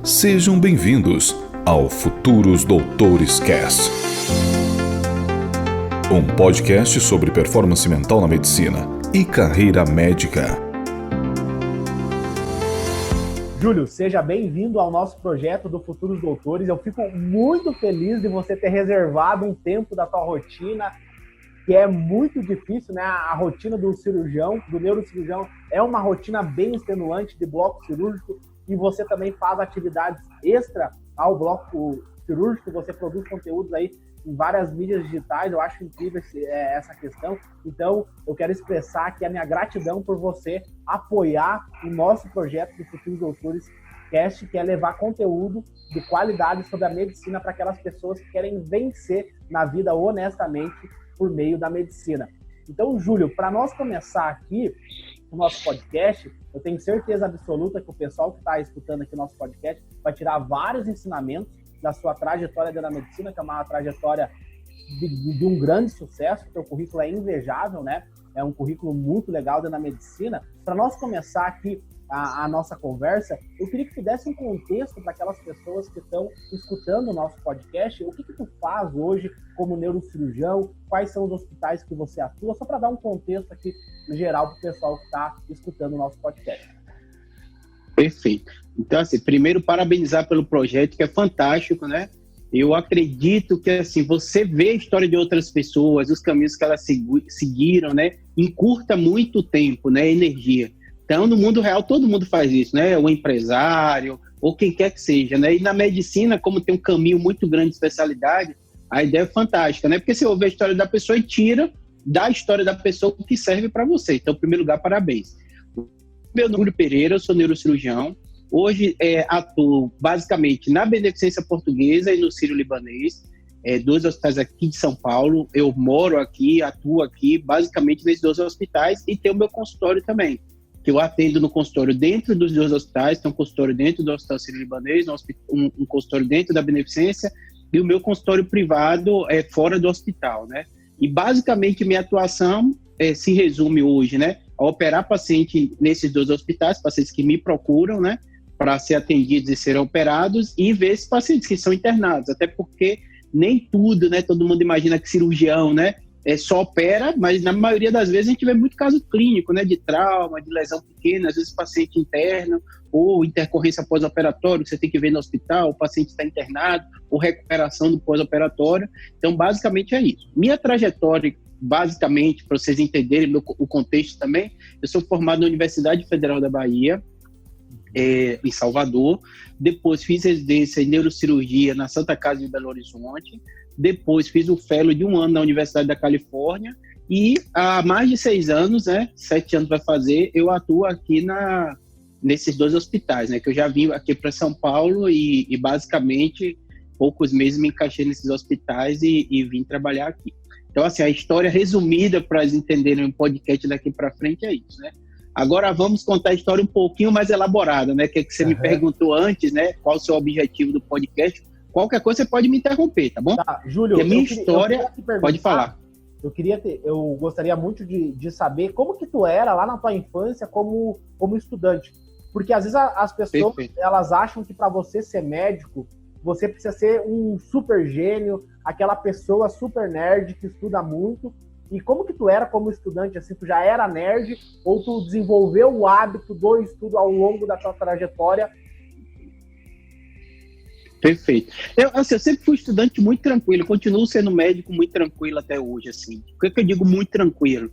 Sejam bem-vindos ao Futuros Doutores Cast, um podcast sobre performance mental na medicina e carreira médica. Júlio, seja bem-vindo ao nosso projeto do Futuros Doutores. Eu fico muito feliz de você ter reservado um tempo da tua rotina, que é muito difícil, né? A rotina do cirurgião, do neurocirurgião, é uma rotina bem extenuante de bloco cirúrgico, e você também faz atividades extra ao bloco cirúrgico, você produz conteúdos aí em várias mídias digitais. Eu acho incrível essa questão. Então, eu quero expressar aqui a minha gratidão por você apoiar o nosso projeto do Futuros Doutores Cast, que é levar conteúdo de qualidade sobre a medicina para aquelas pessoas que querem vencer na vida honestamente por meio da medicina. Então, Júlio, para nós começar aqui o nosso podcast, eu tenho certeza absoluta que o pessoal que está escutando aqui o nosso podcast vai tirar vários ensinamentos da sua trajetória dentro da medicina, que é uma trajetória de um grande sucesso. O seu currículo é invejável, né? É um currículo muito legal dentro da medicina. Para nós começar aqui a nossa conversa, eu queria que tu desse um contexto para aquelas pessoas que estão escutando o nosso podcast. O que tu faz hoje como neurocirurgião? Quais são os hospitais que você atua? Só para dar um contexto aqui geral para o pessoal que está escutando o nosso podcast. Perfeito. Então, assim, primeiro, parabenizar pelo projeto, que é fantástico, né? Eu acredito que, assim, você vê a história de outras pessoas, os caminhos que elas seguiram, né? Encurta muito tempo, né? Energia. Então, no mundo real, todo mundo faz isso, né? O empresário, ou quem quer que seja, né? E na medicina, como tem um caminho muito grande de especialidade, a ideia é fantástica, né? Porque você ouve a história da pessoa e tira da história da pessoa o que serve para você. Então, em primeiro lugar, parabéns. Meu nome é Júlio Pereira, eu sou neurocirurgião. Hoje atuo basicamente na Beneficência Portuguesa e no Sírio-Libanês, dois hospitais aqui de São Paulo. Eu moro aqui, atuo aqui, basicamente nesses dois hospitais, e tenho o meu consultório também, que eu atendo no consultório dentro dos dois hospitais. Tem um consultório dentro do Hospital Sírio-Libanês, um consultório dentro da Beneficência, e o meu consultório privado é fora do hospital, né? E basicamente minha atuação se resume hoje, né, a operar paciente nesses dois hospitais, pacientes que me procuram, né, para ser atendidos e serem operados, e ver esses pacientes que são internados, até porque nem tudo, né, todo mundo imagina que cirurgião, né, só opera, mas na maioria das vezes a gente vê muito caso clínico, né, de trauma, de lesão pequena, às vezes paciente interno, ou intercorrência pós-operatório, que você tem que ver no hospital, o paciente está internado, ou recuperação do pós-operatório. Então, basicamente é isso. Minha trajetória, basicamente, para vocês entenderem o contexto também, eu sou formado na Universidade Federal da Bahia, em Salvador. Depois fiz residência em neurocirurgia na Santa Casa de Belo Horizonte. Depois fiz o fellow de 1 ano na Universidade da Califórnia. E há mais de 6 anos, né, 7 anos vai fazer, eu atuo aqui nesses dois hospitais, né, que eu já vim aqui para São Paulo e basicamente poucos meses me encaixei nesses hospitais e vim trabalhar aqui. Então, assim, a história resumida para eles entenderem o podcast daqui para frente é isso, né? Agora vamos contar a história um pouquinho mais elaborada, né? Que você me perguntou antes, né? Qual o seu objetivo do podcast? Qualquer coisa você pode me interromper, tá bom? Tá, Júlio, porque a minha história... Pode falar. Eu gostaria muito de saber como que tu era lá na tua infância como estudante. Porque às vezes as pessoas, elas acham que para você ser médico, você precisa ser um super gênio, aquela pessoa super nerd que estuda muito. E como que tu era como estudante? Assim, tu já era nerd ou tu desenvolveu o hábito do estudo ao longo da tua trajetória? Perfeito. Eu sempre fui estudante muito tranquilo, continuo sendo médico muito tranquilo até hoje, assim. Por que eu digo muito tranquilo?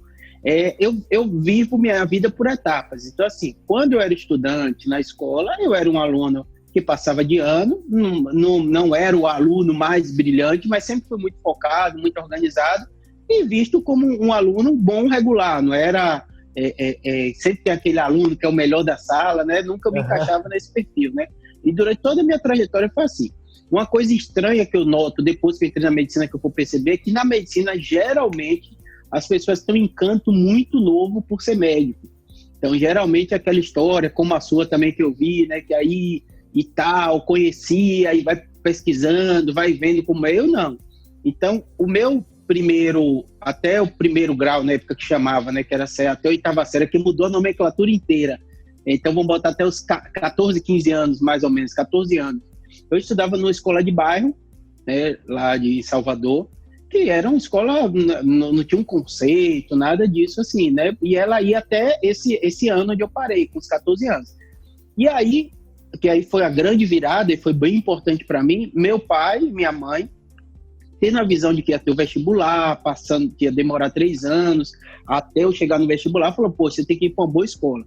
Eu vivo minha vida por etapas. Então, assim, quando eu era estudante na escola, eu era um aluno que passava de ano, não era o aluno mais brilhante, mas sempre fui muito focado, muito organizado, e visto como um aluno bom, regular. Não era... sempre tem aquele aluno que é o melhor da sala, né? Nunca me encaixava nesse perfil, né? E durante toda a minha trajetória foi assim. Uma coisa estranha que eu noto depois que eu entrei na medicina, que eu vou perceber, é que na medicina, geralmente, as pessoas têm um encanto muito novo por ser médico. Então, geralmente, aquela história, como a sua também que eu vi, né? Que aí e tal, conhecia, aí vai pesquisando, vai vendo como é. Eu não. Então, até o primeiro grau, na época que chamava, né? Que era até a 8ª série, que mudou a nomenclatura inteira. Então vamos botar até os 14, 15 anos, mais ou menos, 14 anos. Eu estudava numa escola de bairro, né, lá de Salvador, que era uma escola, não tinha um conceito, nada disso assim, né? E ela ia até esse ano onde eu parei, com os 14 anos. E aí, que aí foi a grande virada e foi bem importante para mim, meu pai e minha mãe tendo a visão de que ia ter o vestibular, passando, que ia demorar 3 anos até eu chegar no vestibular, falou, pô, você tem que ir para uma boa escola.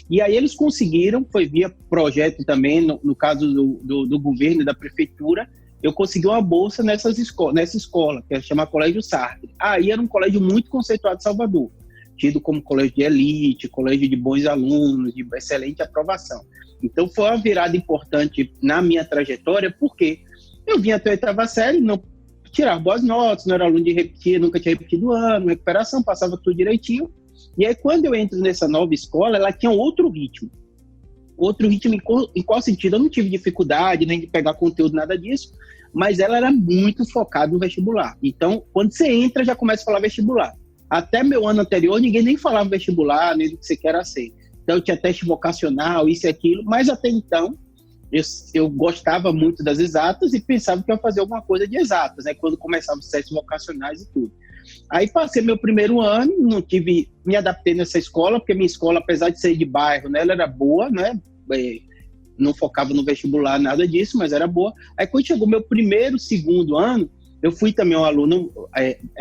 E aí eles conseguiram, foi via projeto também, no caso do governo e da prefeitura, eu consegui uma bolsa nessa escola, que chama Colégio Sartre. Aí era um colégio muito conceituado de Salvador, tido como colégio de elite, colégio de bons alunos, de excelente aprovação. Então foi uma virada importante na minha trajetória, porque eu vim até a 8ª série, não tirava boas notas, não era aluno de repetir, nunca tinha repetido ano, recuperação, passava tudo direitinho. E aí quando eu entro nessa nova escola, ela tinha outro ritmo. Outro ritmo em qual sentido? Eu não tive dificuldade, nem de pegar conteúdo, nada disso, mas ela era muito focada no vestibular. Então, quando você entra, já começa a falar vestibular. Até meu ano anterior, ninguém nem falava vestibular, nem do que você quer ser. Então, eu tinha teste vocacional, isso e aquilo, mas até então, eu gostava muito das exatas e pensava que ia fazer alguma coisa de exatas, né? Quando começavam os testes vocacionais e tudo. Aí passei meu primeiro ano, me adaptei nessa escola, porque minha escola, apesar de ser de bairro, né, ela era boa, né? Não focava no vestibular, nada disso, mas era boa. Aí quando chegou meu primeiro, segundo ano, eu fui também um aluno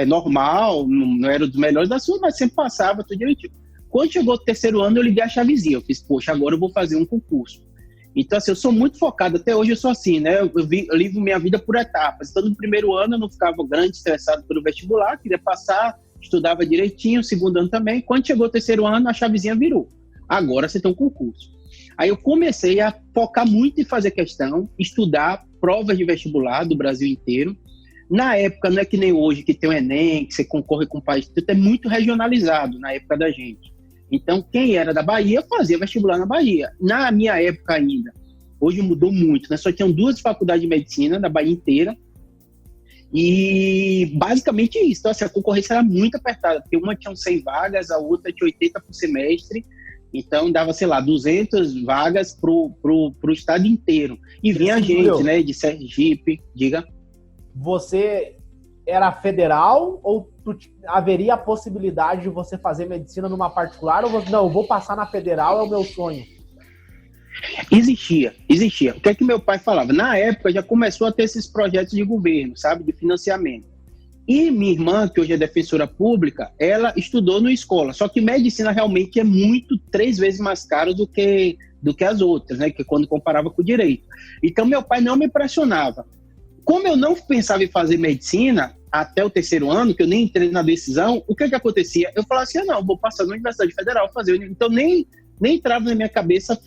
normal, não era dos melhores da sua, mas sempre passava tudo direitinho. Quando chegou o terceiro ano, eu liguei a chavezinha, eu fiz, poxa, agora eu vou fazer um concurso. Então, assim, eu sou muito focado, até hoje eu sou assim, né? Eu vivo minha vida por etapas. Então, no primeiro ano eu não ficava grande, estressado pelo vestibular, queria passar, estudava direitinho, segundo ano também. Quando chegou o terceiro ano, a chavezinha virou. Agora você tem um concurso. Aí eu comecei a focar muito em fazer questão, estudar provas de vestibular do Brasil inteiro. Na época, não é que nem hoje, que tem o Enem, que você concorre com o país, tudo é muito regionalizado na época da gente. Então, quem era da Bahia fazia vestibular na Bahia. Na minha época ainda, hoje mudou muito, né? Só tinham 2 faculdades de medicina da Bahia inteira. E basicamente isso. Então, assim, a concorrência era muito apertada, porque uma tinha 100 vagas, a outra tinha 80 por semestre. Então, dava, sei lá, 200 vagas pro estado inteiro. E vinha gente, né, de Sergipe, diga. Você era federal ou haveria a possibilidade de você fazer medicina numa particular? Ou você, não, eu vou passar na federal, é o meu sonho? Existia. O que é que meu pai falava? Na época já começou a ter esses projetos de governo, sabe, de financiamento. E minha irmã, que hoje é defensora pública, ela estudou na escola. Só que medicina realmente é 3 vezes mais caro do que as outras, né? Que quando comparava com o direito. Então meu pai não me pressionava. Como eu não pensava em fazer medicina até o terceiro ano, que eu nem entrei na decisão, o que acontecia? Eu falava assim, não, vou passar na Universidade Federal, então nem entrava na minha cabeça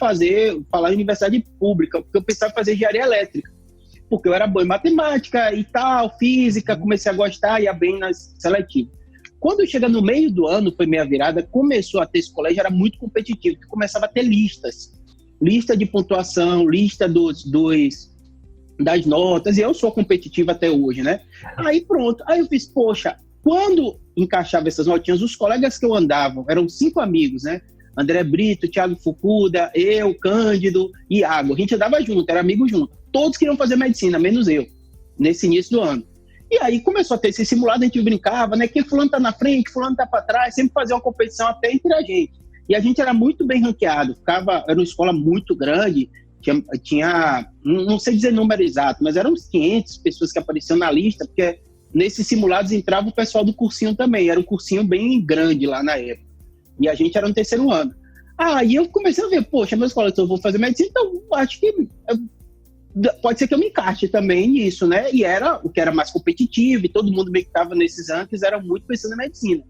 falar em universidade pública, porque eu pensava em fazer engenharia elétrica, porque eu era bom em matemática e tal, física, comecei a gostar, ia bem nas seletivas. Quando chega no meio do ano, foi minha virada, começou a ter esse colégio, era muito competitivo, porque começava a ter lista de pontuação, lista das notas, e eu sou competitivo até hoje, né? Aí pronto, aí eu fiz, poxa, quando encaixava essas notinhas, os colegas que eu andava, eram 5 amigos, né? André Brito, Thiago Fukuda, eu, Cândido e Iago, a gente andava junto, era amigo junto. Todos queriam fazer medicina, menos eu, nesse início do ano. E aí começou a ter esse simulado, a gente brincava, né? Que fulano tá na frente, fulano tá para trás, sempre fazia uma competição até entre a gente. E a gente era muito bem ranqueado, era uma escola muito grande, tinha, não sei dizer número exato, mas eram uns 500 pessoas que apareciam na lista, porque nesses simulados entrava o pessoal do cursinho também, era um cursinho bem grande lá na época, e a gente era no terceiro ano. Aí eu comecei a ver, poxa, minha escola, então eu vou fazer medicina, então acho que pode ser que eu me encaixe também nisso, né? E era o que era mais competitivo, e todo mundo meio que estava nesses rankings, era muito pensando em medicina.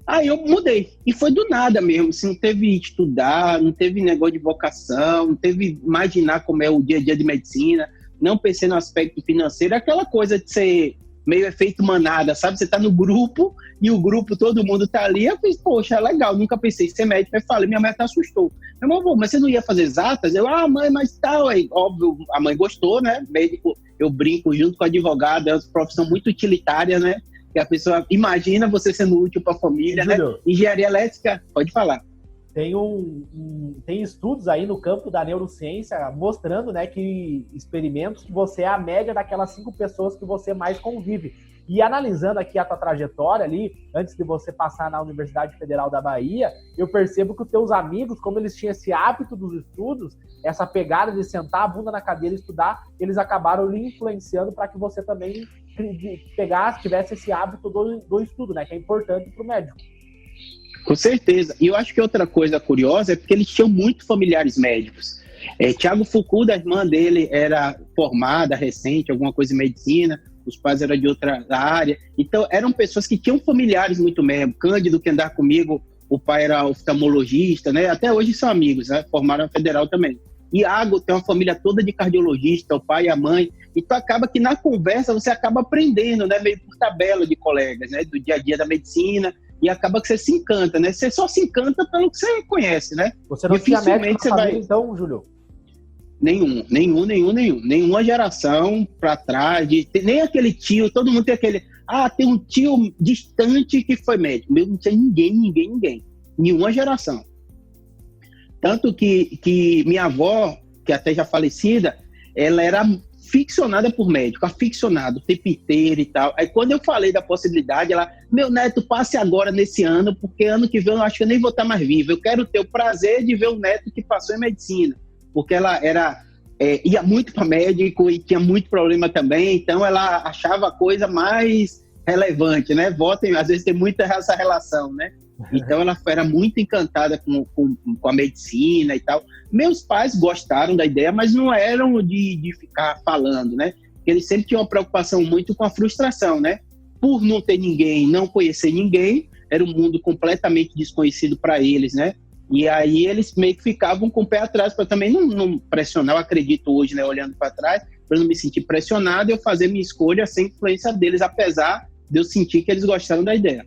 Aí eu mudei, e foi do nada mesmo, assim, não teve estudar, não teve negócio de vocação, não teve imaginar como é o dia a dia de medicina, não pensei no aspecto financeiro, aquela coisa de ser meio efeito manada, sabe? Você tá no grupo, e o grupo, todo mundo tá ali, eu fiz, poxa, legal, nunca pensei em ser médico, aí falei, minha mãe até assustou. Meu irmão, mas você não ia fazer exatas? Eu, mãe, mas tal, aí, óbvio, a mãe gostou, né? Médico, eu brinco junto com a advogada, é uma profissão muito utilitária, né? Que a pessoa imagina você sendo útil para a família, né? Engenharia elétrica, pode falar. tem estudos aí no campo da neurociência mostrando, né, que experimentos que você é a média daquelas 5 pessoas que você mais convive. E analisando aqui a tua trajetória ali, antes de você passar na Universidade Federal da Bahia, eu percebo que os teus amigos, como eles tinham esse hábito dos estudos, essa pegada de sentar a bunda na cadeira e estudar, eles acabaram lhe influenciando para que você também tivesse esse hábito do estudo, né, que é importante para o médico. Com certeza. E eu acho que outra coisa curiosa é porque eles tinham muito familiares médicos. Tiago Foucault, a irmã dele, era formada recente, alguma coisa em medicina, os pais eram de outra área. Então, eram pessoas que tinham familiares muito mesmo. Cândido, que andava comigo, o pai era oftalmologista, né? Até hoje são amigos, né? Formaram a federal também. Iago tem uma família toda de cardiologista, o pai e a mãe. Então, acaba que na conversa você acaba aprendendo, né? Meio por tabela de colegas, né? Do dia a dia da medicina. E acaba que você se encanta, né? Você só se encanta pelo que você conhece, né? Você não tinha médico na família, então, Júlio? Nenhuma geração para trás, nem aquele tio, todo mundo tem aquele, tem um tio distante que foi médico. Meu, não tinha ninguém. Nenhuma geração. Tanto que minha avó, que até já falecida, ela era ficcionada por médico, aficionado, o tempo inteiro e tal. Aí quando eu falei da possibilidade, ela, meu neto, passe agora nesse ano, porque ano que vem eu acho que eu nem vou estar mais vivo. Eu quero ter o prazer de ver o neto que passou em medicina. Porque ela ia muito para médico e tinha muito problema também, então ela achava a coisa mais relevante, né? Às vezes tem muita essa relação, né? Então ela era muito encantada com a medicina e tal. Meus pais gostaram da ideia, mas não eram de ficar falando, né? Eles sempre tinham uma preocupação muito com a frustração, né? Por não ter ninguém, não conhecer ninguém, era um mundo completamente desconhecido para eles, né? E aí eles meio que ficavam com o pé atrás para também não pressionar. Eu acredito hoje, né, olhando para trás, para não me sentir pressionado, eu fazer minha escolha sem influência deles, apesar de eu sentir que eles gostaram da ideia.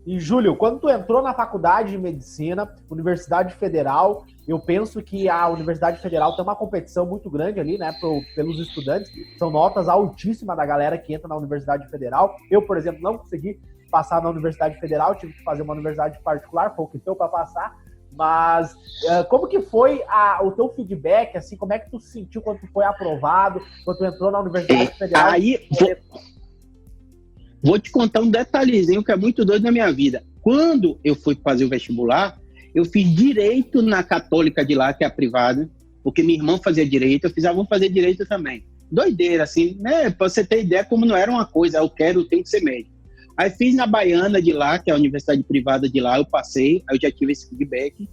E, Júlio, quando tu entrou na faculdade de medicina, Universidade Federal, eu penso que a Universidade Federal tem uma competição muito grande ali, né, pelos estudantes. São notas altíssimas da galera que entra na Universidade Federal. Eu, por exemplo, não consegui passar na Universidade Federal, tive que fazer uma universidade particular, foi o que deu para passar. Mas como que foi o teu feedback, assim, como é que tu se sentiu quando tu foi aprovado, quando tu entrou na Universidade Federal? Aí, vou te contar um detalhezinho que é muito doido na minha vida. Quando eu fui fazer o vestibular, eu fiz direito na católica de lá, que é a privada, porque minha irmã fazia direito, eu fiz, vou fazer direito também. Doideira, assim, né? Pra você ter ideia como não era uma coisa, tenho que ser médico. Aí fiz na Baiana de lá, que é a universidade privada de lá, eu passei, aí eu já tive esse feedback.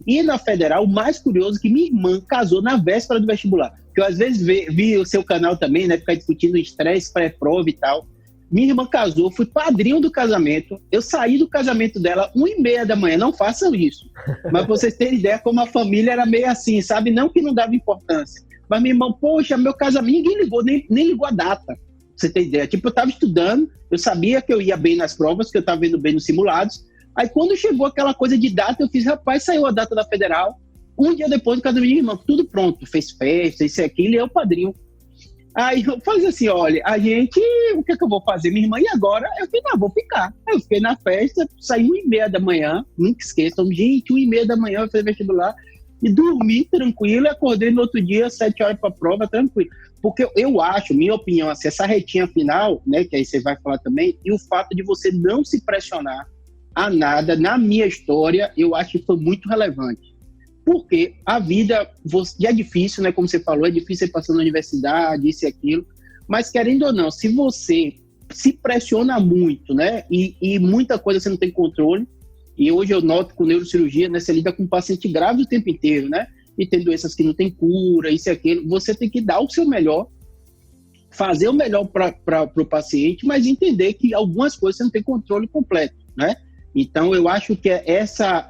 E na Federal, o mais curioso é que minha irmã casou na véspera do vestibular. Que eu às vezes vi o seu canal também, né, ficar discutindo estresse pré-prova e tal. Minha irmã casou, fui padrinho do casamento, eu saí do casamento dela 1h30 da manhã, não façam isso. Mas pra vocês terem ideia como a família era meio assim, sabe? Não que não dava importância. Mas minha irmã, poxa, meu casamento, ninguém ligou, nem ligou a data. Você tem ideia? Tipo, eu tava estudando, eu sabia que eu ia bem nas provas, que eu tava indo bem nos simulados. Aí, quando chegou aquela coisa de data, eu fiz, rapaz, saiu a data da Federal. Um dia depois do casamento da minha irmã, tudo pronto, fez festa, isso e aquilo, e eu padrinho. Aí eu falei assim, olha, o que é que eu vou fazer? Minha irmã, e agora? Eu falei, vou ficar. Aí eu fiquei na festa, saí 1h30 da manhã, nunca esqueçam, gente, 1h30 da manhã eu fiz vestibular, e dormi tranquilo, e acordei no outro dia, 7 horas para a prova, tranquilo. Porque eu acho, minha opinião, assim, essa retinha final, né, que aí você vai falar também, e o fato de você não se pressionar a nada, na minha história, eu acho que foi muito relevante. Porque a vida é difícil, né, como você falou, é difícil você passar na universidade, isso e aquilo, mas querendo ou não, se você se pressiona muito, né, e muita coisa você não tem controle, e hoje eu noto com neurocirurgia, né, você lida com um paciente grave o tempo inteiro, né, e tem doenças que não tem cura, isso e aquilo, você tem que dar o seu melhor, fazer o melhor para o paciente, mas entender que algumas coisas você não tem controle completo, né? Então, eu acho que essa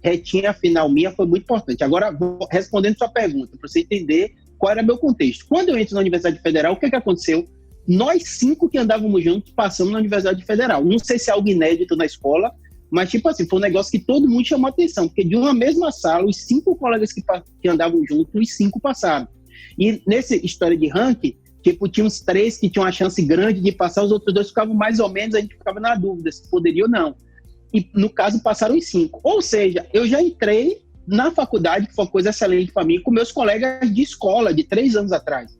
retinha final minha foi muito importante. Agora, respondendo sua pergunta, para você entender qual era meu contexto. Quando eu entro na Universidade Federal, o que aconteceu? Nós 5 que andávamos juntos passamos na Universidade Federal. Não sei se é algo inédito na escola, mas, tipo assim, foi um negócio que todo mundo chamou atenção, porque de uma mesma sala, os 5 colegas que andavam juntos, os 5 passaram. E nessa história de ranking, tipo, tinha uns 3 que tinham uma chance grande de passar, os outros 2 ficavam mais ou menos, a gente ficava na dúvida se poderia ou não. e no caso passaram em 5. Ou seja, eu já entrei na faculdade, que foi uma coisa excelente para mim, com meus colegas de escola, de 3 anos atrás.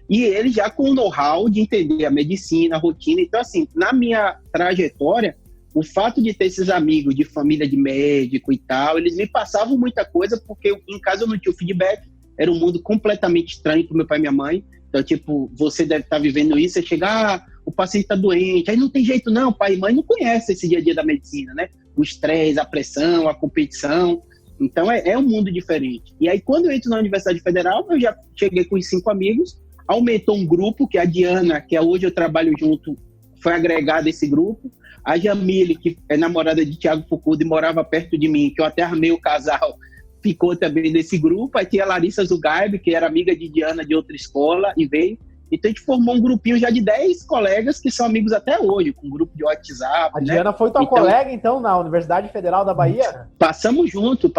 E eles já com o know-how de entender a medicina, a rotina. Então, assim, na minha trajetória, o fato de ter esses amigos de família de médico e tal, eles me passavam muita coisa, porque em casa eu não tinha o feedback, era um mundo completamente estranho para meu pai e minha mãe. Então, tipo, você deve estar vivendo isso, você chega, o paciente está doente, aí não tem jeito não, pai e mãe não conhecem esse dia a dia da medicina, né? O estresse, a pressão, a competição. Então, é um mundo diferente. E aí, quando eu entro na Universidade Federal, eu já cheguei com os 5 amigos, aumentou um grupo, que a Diana, que hoje eu trabalho junto, foi agregada a esse grupo. A Jamile, que é namorada de Thiago Fukuda e morava perto de mim, que eu até armei o casal, ficou também nesse grupo. Aí tinha a Larissa Zugaib, que era amiga de Diana de outra escola e veio. Então a gente formou um grupinho já de 10 colegas que são amigos até hoje, com um grupo de WhatsApp. A Diana foi tua colega, então, na Universidade Federal da Bahia? Passamos junto,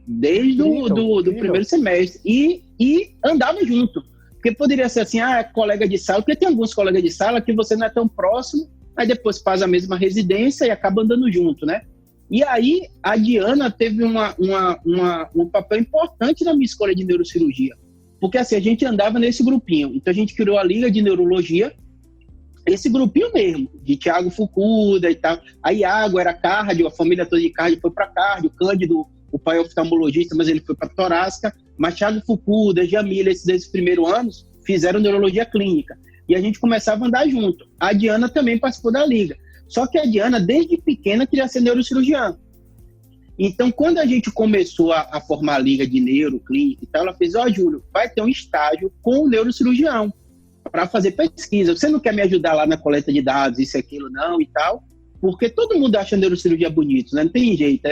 desde o primeiro semestre. E andava junto. Porque poderia ser assim, colega de sala, porque tem alguns colegas de sala que você não é tão próximo, aí depois faz a mesma residência e acaba andando junto, né? E aí a Diana teve um papel importante na minha escolha de neurocirurgia. Porque assim, a gente andava nesse grupinho. Então a gente criou a Liga de Neurologia, esse grupinho mesmo, de Thiago Fukuda e tal. A Iago era cardio, a família toda de cardio foi para cardio, Cândido, o pai é oftalmologista, mas ele foi para torácica. Mas Thiago Fukuda, Jamila, esses primeiros anos, fizeram neurologia clínica. E a gente começava a andar junto. A Diana também participou da liga. Só que a Diana, desde pequena, queria ser neurocirurgiã. Então, quando a gente começou a formar a liga de neuroclínica e tal, ela fez, Júlio, vai ter um estágio com o neurocirurgião para fazer pesquisa. Você não quer me ajudar lá na coleta de dados, isso e aquilo, não, e tal? Porque todo mundo acha neurocirurgia bonito, né? Não tem jeito,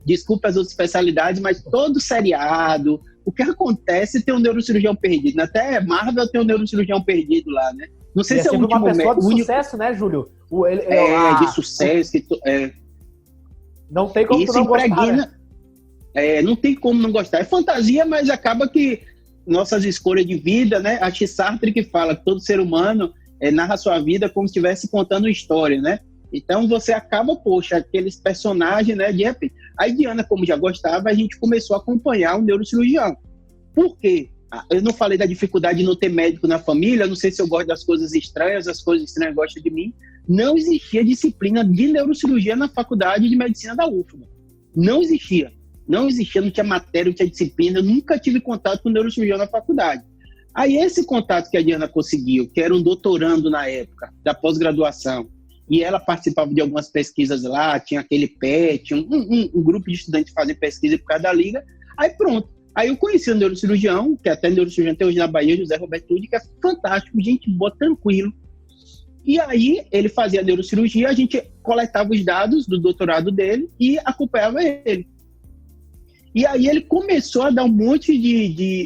desculpa as outras especialidades, mas todo seriado, o que acontece tem um neurocirurgião perdido. Até Marvel tem um neurocirurgião perdido lá, né? Não sei se é o último... uma pessoa de sucesso, né, Júlio? De sucesso. Não tem como não gostar, né? Não tem como não gostar. É fantasia, mas acaba que nossas escolhas de vida, né? A Sartre que fala que todo ser humano narra sua vida como se estivesse contando uma história, né? Então você acaba, aqueles personagens, né? De repente. Aí Diana, como já gostava, a gente começou a acompanhar um neurocirurgião. Por quê? Eu não falei da dificuldade de não ter médico na família, não sei se eu gosto das coisas estranhas, as coisas estranhas gostam de mim. Não existia disciplina de neurocirurgia na faculdade de medicina da UFBA. Não existia, não tinha matéria, não tinha disciplina, eu nunca tive contato com neurocirurgião na faculdade. Aí esse contato que a Diana conseguiu, que era um doutorando na época, da pós-graduação, e ela participava de algumas pesquisas lá, tinha aquele PET, um grupo de estudantes fazendo pesquisa por causa da liga, aí pronto. Aí eu conheci o neurocirurgião, que até neurocirurgião até hoje na Bahia, José Roberto Tude, que é fantástico, gente boa, tranquilo. E aí ele fazia neurocirurgia, a gente coletava os dados do doutorado dele e acompanhava ele. E aí ele começou a dar um monte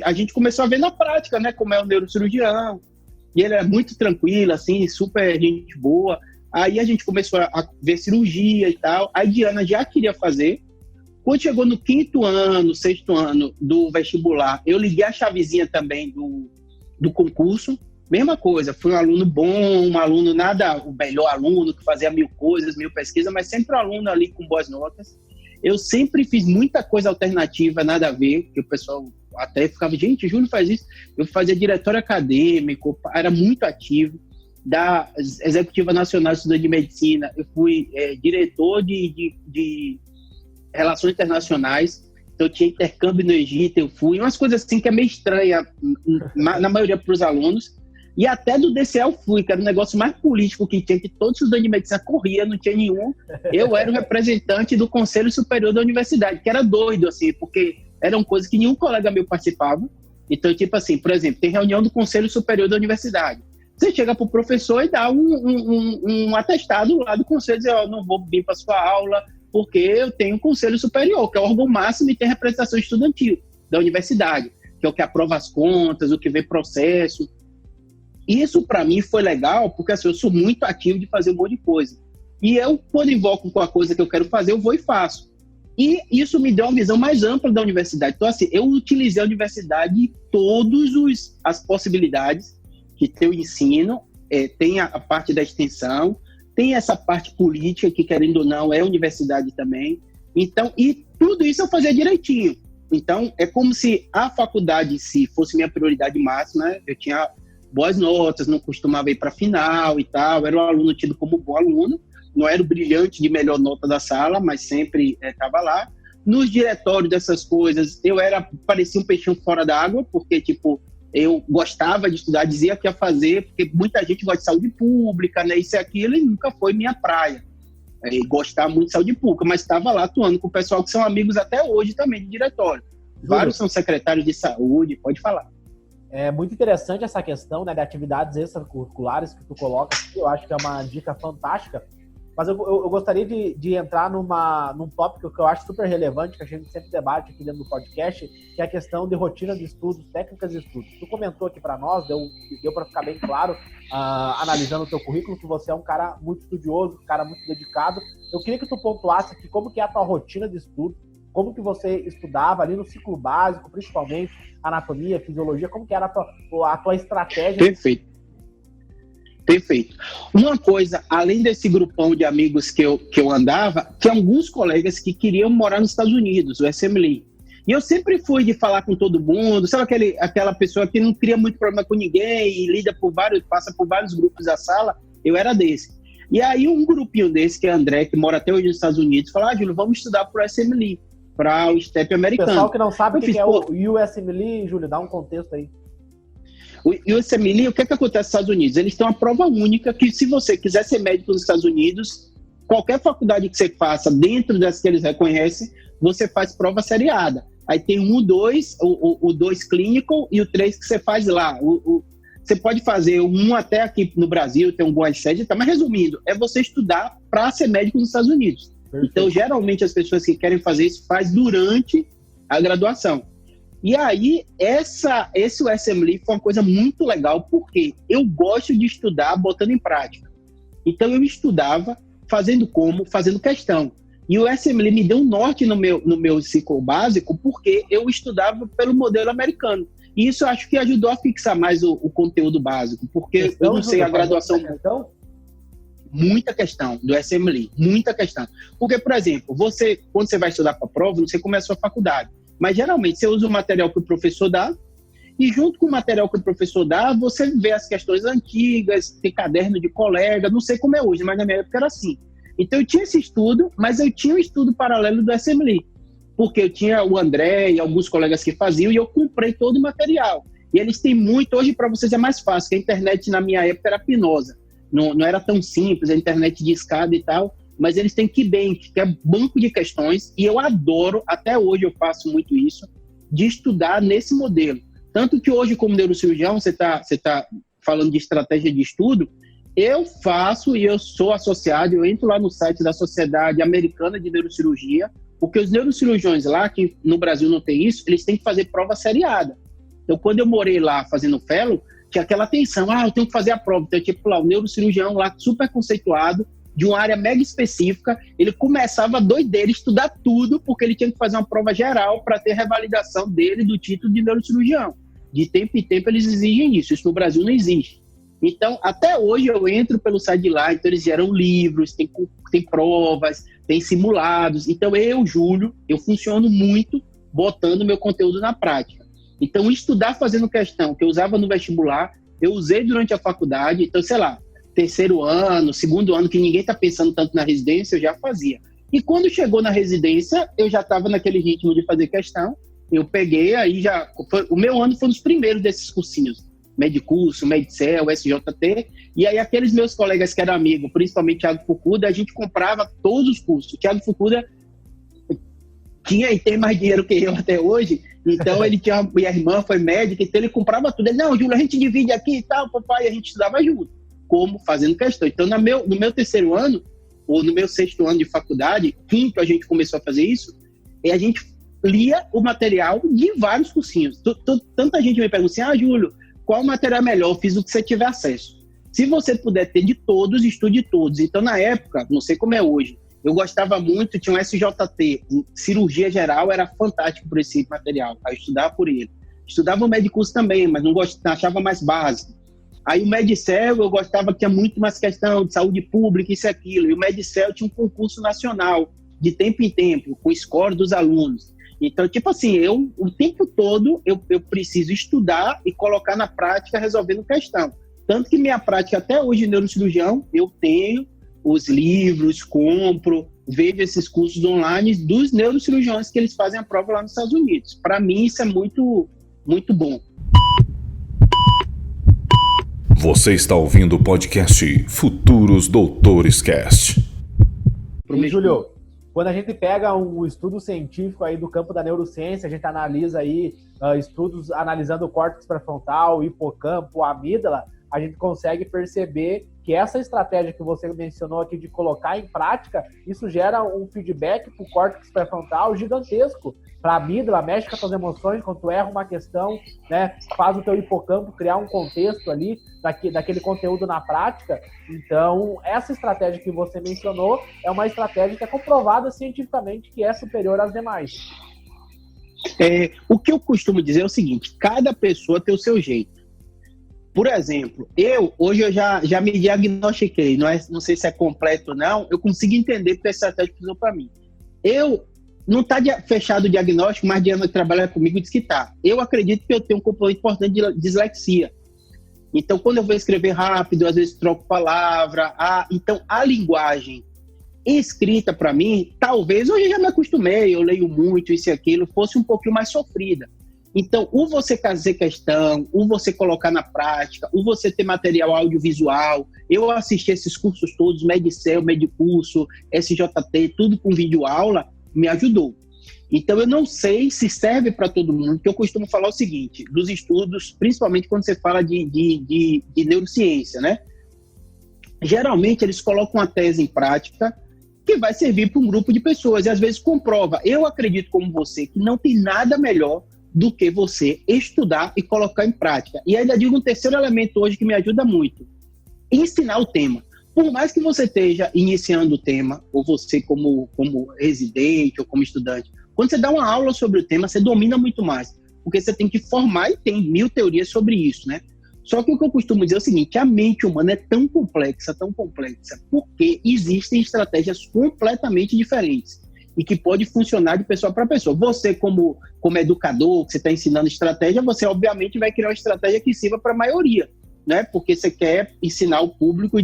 a gente começou a ver na prática, né, como é o neurocirurgião. E ele é muito tranquilo, assim, super gente boa. Aí a gente começou a ver cirurgia e tal. A Diana já queria fazer. Quando chegou no 5º ano, 6º ano do vestibular, eu liguei a chavezinha também do concurso. Mesma coisa, fui um aluno bom, um aluno o melhor aluno, que fazia 1000 coisas, 1000 pesquisas, mas sempre um aluno ali com boas notas. Eu sempre fiz muita coisa alternativa, nada a ver, que o pessoal até ficava, gente, Júlio faz isso. Eu fazia diretório acadêmico, era muito ativo. Da Executiva Nacional de Estudantes de Medicina, eu fui diretor de Relações Internacionais, então eu tinha intercâmbio no Egito, eu fui, umas coisas assim que é meio estranha, na maioria para os alunos, e até do DCE eu fui, que era um negócio mais político que tinha, que todo estudante de medicina corria, não tinha nenhum, eu era o representante do Conselho Superior da Universidade, que era doido, assim, porque eram coisas que nenhum colega meu participava, então, tipo assim, por exemplo, tem reunião do Conselho Superior da Universidade, você chega para o professor e dá um atestado lá do conselho, dizer, não vou vir para sua aula, porque eu tenho um conselho superior, que é o órgão máximo e tem representação estudantil da universidade, que é o que aprova as contas, o que vê processo. Isso, para mim, foi legal, porque assim, eu sou muito ativo de fazer um monte de coisa. E eu, quando invoco com a coisa que eu quero fazer, eu vou e faço. E isso me deu uma visão mais ampla da universidade. Então, assim, eu utilizei a universidade em todas as possibilidades que tem o ensino, tem a parte da extensão, tem essa parte política, que querendo ou não, é universidade também. Então, e tudo isso eu fazia direitinho. Então, é como se a faculdade em si fosse minha prioridade máxima, né? Eu tinha boas notas, não costumava ir para final e tal, era um aluno tido como bom aluno, não era o brilhante de melhor nota da sala, mas sempre estava lá. Nos diretórios dessas coisas, parecia um peixinho fora d'água, porque, tipo, eu gostava de estudar, dizia que ia fazer, porque muita gente gosta de saúde pública, né, isso e aquilo, e nunca foi minha praia. Gostar muito de saúde pública, mas estava lá atuando com o pessoal que são amigos até hoje também de diretório. Vários são secretários de saúde, pode falar. É muito interessante essa questão, né, de atividades extracurriculares que tu coloca aqui, eu acho que é uma dica fantástica, mas eu gostaria de entrar num tópico que eu acho super relevante, que a gente sempre debate aqui dentro do podcast, que é a questão de rotina de estudos, técnicas de estudos. Tu comentou aqui para nós, deu para ficar bem claro, analisando o teu currículo, que você é um cara muito estudioso, um cara muito dedicado. Eu queria que tu pontuasse aqui como que é a tua rotina de estudo, como que você estudava ali no ciclo básico, principalmente anatomia, fisiologia, como que era a tua estratégia? Perfeito. Uma coisa, além desse grupão de amigos que eu andava, tinha alguns colegas que queriam morar nos Estados Unidos, o SMLE. E eu sempre fui de falar com todo mundo, sabe aquela pessoa que não cria muito problema com ninguém e passa por vários grupos da sala? Eu era desse. E aí um grupinho desse, que é André, que mora até hoje nos Estados Unidos, falou, Júlio, vamos estudar para o SMLE, para o STEP americano. Pessoal que não sabe o que é o USMLE, Júlio, dá um contexto aí. O USMLE, o que acontece nos Estados Unidos? Eles têm uma prova única que, se você quiser ser médico nos Estados Unidos, qualquer faculdade que você faça, dentro das que eles reconhecem, você faz prova seriada. Aí tem o 2 clínico e o 3 que você faz lá. Você pode fazer um até aqui no Brasil, tem algumas sedes, tá? Mas resumindo, é você estudar para ser médico nos Estados Unidos. Perfeito. Então, geralmente, as pessoas que querem fazer isso faz durante a graduação. E aí, esse USMLE foi uma coisa muito legal, porque eu gosto de estudar botando em prática. Então, eu estudava fazendo questão. E o USMLE me deu um norte no meu ciclo básico, porque eu estudava pelo modelo americano. E isso eu acho que ajudou a fixar mais o conteúdo básico, porque eu não sei a graduação... Muita questão do USMLE, muita questão. Porque, por exemplo, quando você vai estudar para a prova, você começa a sua faculdade. Mas, geralmente, você usa o material que o professor dá e, junto com o material que o professor dá, você vê as questões antigas, tem caderno de colega, não sei como é hoje, mas na minha época era assim. Então, eu tinha esse estudo, mas eu tinha um estudo paralelo do SMLE, porque eu tinha o André e alguns colegas que faziam e eu comprei todo o material. E eles têm muito, hoje para vocês é mais fácil, porque a internet na minha época era pinosa, não era tão simples, a internet de escada e tal, mas eles têm KeyBank, que é banco de questões, e eu adoro, até hoje eu faço muito isso, de estudar nesse modelo. Tanto que hoje, como neurocirurgião, você tá falando de estratégia de estudo, eu faço e eu sou associado, eu entro lá no site da Sociedade Americana de Neurocirurgia, porque os neurocirurgiões lá, que no Brasil não tem isso, eles têm que fazer prova seriada. Então, quando eu morei lá fazendo fellow, tinha aquela tensão, eu tenho que fazer a prova. Então, tipo lá, o neurocirurgião lá, super conceituado, de uma área mega específica, ele começava a doideira, estudar tudo, porque ele tinha que fazer uma prova geral para ter revalidação dele do título de neurocirurgião. De tempo em tempo eles exigem isso no Brasil não existe. Então, até hoje eu entro pelo site de lá, então eles geram livros, tem provas, tem simulados. Então Júlio, eu funciono muito botando meu conteúdo na prática. Então, estudar fazendo questão, que eu usava no vestibular, eu usei durante a faculdade, então, sei lá, terceiro ano, segundo ano, que ninguém está pensando tanto na residência, eu já fazia. E quando chegou na residência, eu já estava naquele ritmo de fazer questão, eu peguei, o meu ano foi um dos primeiros desses cursinhos, Medicurso, Medicel, SJT, e aí aqueles meus colegas que eram amigos, principalmente o Thiago Fukuda, a gente comprava todos os cursos. O Thiago Fukuda tinha e tem mais dinheiro que eu até hoje, então ele tinha, minha irmã foi médica, então ele comprava tudo. Ele, não, Júlio, a gente divide aqui e tal, papai, a gente estudava junto, como fazendo questão. Então, no meu terceiro ano, ou no meu sexto ano de faculdade, quinto a gente começou a fazer isso, e a gente lia o material de vários cursinhos. Tanta gente me pergunta assim, Júlio, qual material é melhor? Eu fiz o que você tiver acesso. Se você puder ter de todos, estude todos. Então, na época, não sei como é hoje, eu gostava muito, tinha um SJT, cirurgia geral, era fantástico por esse material, eu estudava por ele. Estudava o Medicurso também, mas não achava mais básico. Aí o Medicel, eu gostava que tinha muito mais questão de saúde pública, isso e aquilo. E o Medicel tinha um concurso nacional, de tempo em tempo, com score dos alunos. Então, tipo assim, o tempo todo eu preciso estudar e colocar na prática resolvendo questão. Tanto que minha prática até hoje de neurocirurgião, eu tenho os livros, compro, vejo esses cursos online dos neurocirurgiões que eles fazem a prova lá nos Estados Unidos. Para mim, isso é muito, muito bom. Você está ouvindo o podcast Futuros Doutores Cast. E, Júlio, quando a gente pega um estudo científico aí do campo da neurociência, a gente analisa aí estudos analisando o córtex pré-frontal, o hipocampo, a amígdala, a gente consegue perceber que essa estratégia que você mencionou aqui de colocar em prática, isso gera um feedback para o córtex pré-frontal gigantesco. Para a amígdala, mexe com as suas emoções, quando tu erra uma questão, né, faz o teu hipocampo criar um contexto ali daquele conteúdo na prática. Então, essa estratégia que você mencionou é uma estratégia que é comprovada cientificamente que é superior às demais. O que eu costumo dizer é o seguinte, cada pessoa tem o seu jeito. Por exemplo, hoje eu já me diagnostiquei, não sei se é completo ou não, eu consigo entender porque a estratégia que usou para mim. Não está fechado o diagnóstico, mas Diana que trabalha comigo diz que está. Eu acredito que eu tenho um componente importante de dislexia. Então, quando eu vou escrever rápido, às vezes troco palavra. Então, a linguagem escrita para mim, talvez, hoje eu já me acostumei, eu leio muito, isso e aquilo, fosse um pouquinho mais sofrida. Então, ou você fazer questão, ou você colocar na prática, ou você ter material audiovisual. Eu assisti esses cursos todos, Medicel, Medicurso, SJT, tudo com videoaula, me ajudou. Então, eu não sei se serve para todo mundo, porque eu costumo falar o seguinte, dos estudos, principalmente quando você fala de neurociência, né? Geralmente, eles colocam uma tese em prática que vai servir para um grupo de pessoas, e às vezes comprova. Eu acredito, como você, que não tem nada melhor do que você estudar e colocar em prática. E ainda digo um terceiro elemento hoje que me ajuda muito, ensinar o tema. Por mais que você esteja iniciando o tema, ou você como residente ou como estudante, quando você dá uma aula sobre o tema, você domina muito mais, porque você tem que formar e tem 1000 teorias sobre isso, né? Só que o que eu costumo dizer é o seguinte, a mente humana é tão complexa, porque existem estratégias completamente diferentes e que pode funcionar de pessoa para pessoa. Você, como educador, que você está ensinando estratégia, você obviamente vai criar uma estratégia que sirva para a maioria, né? Porque você quer ensinar o público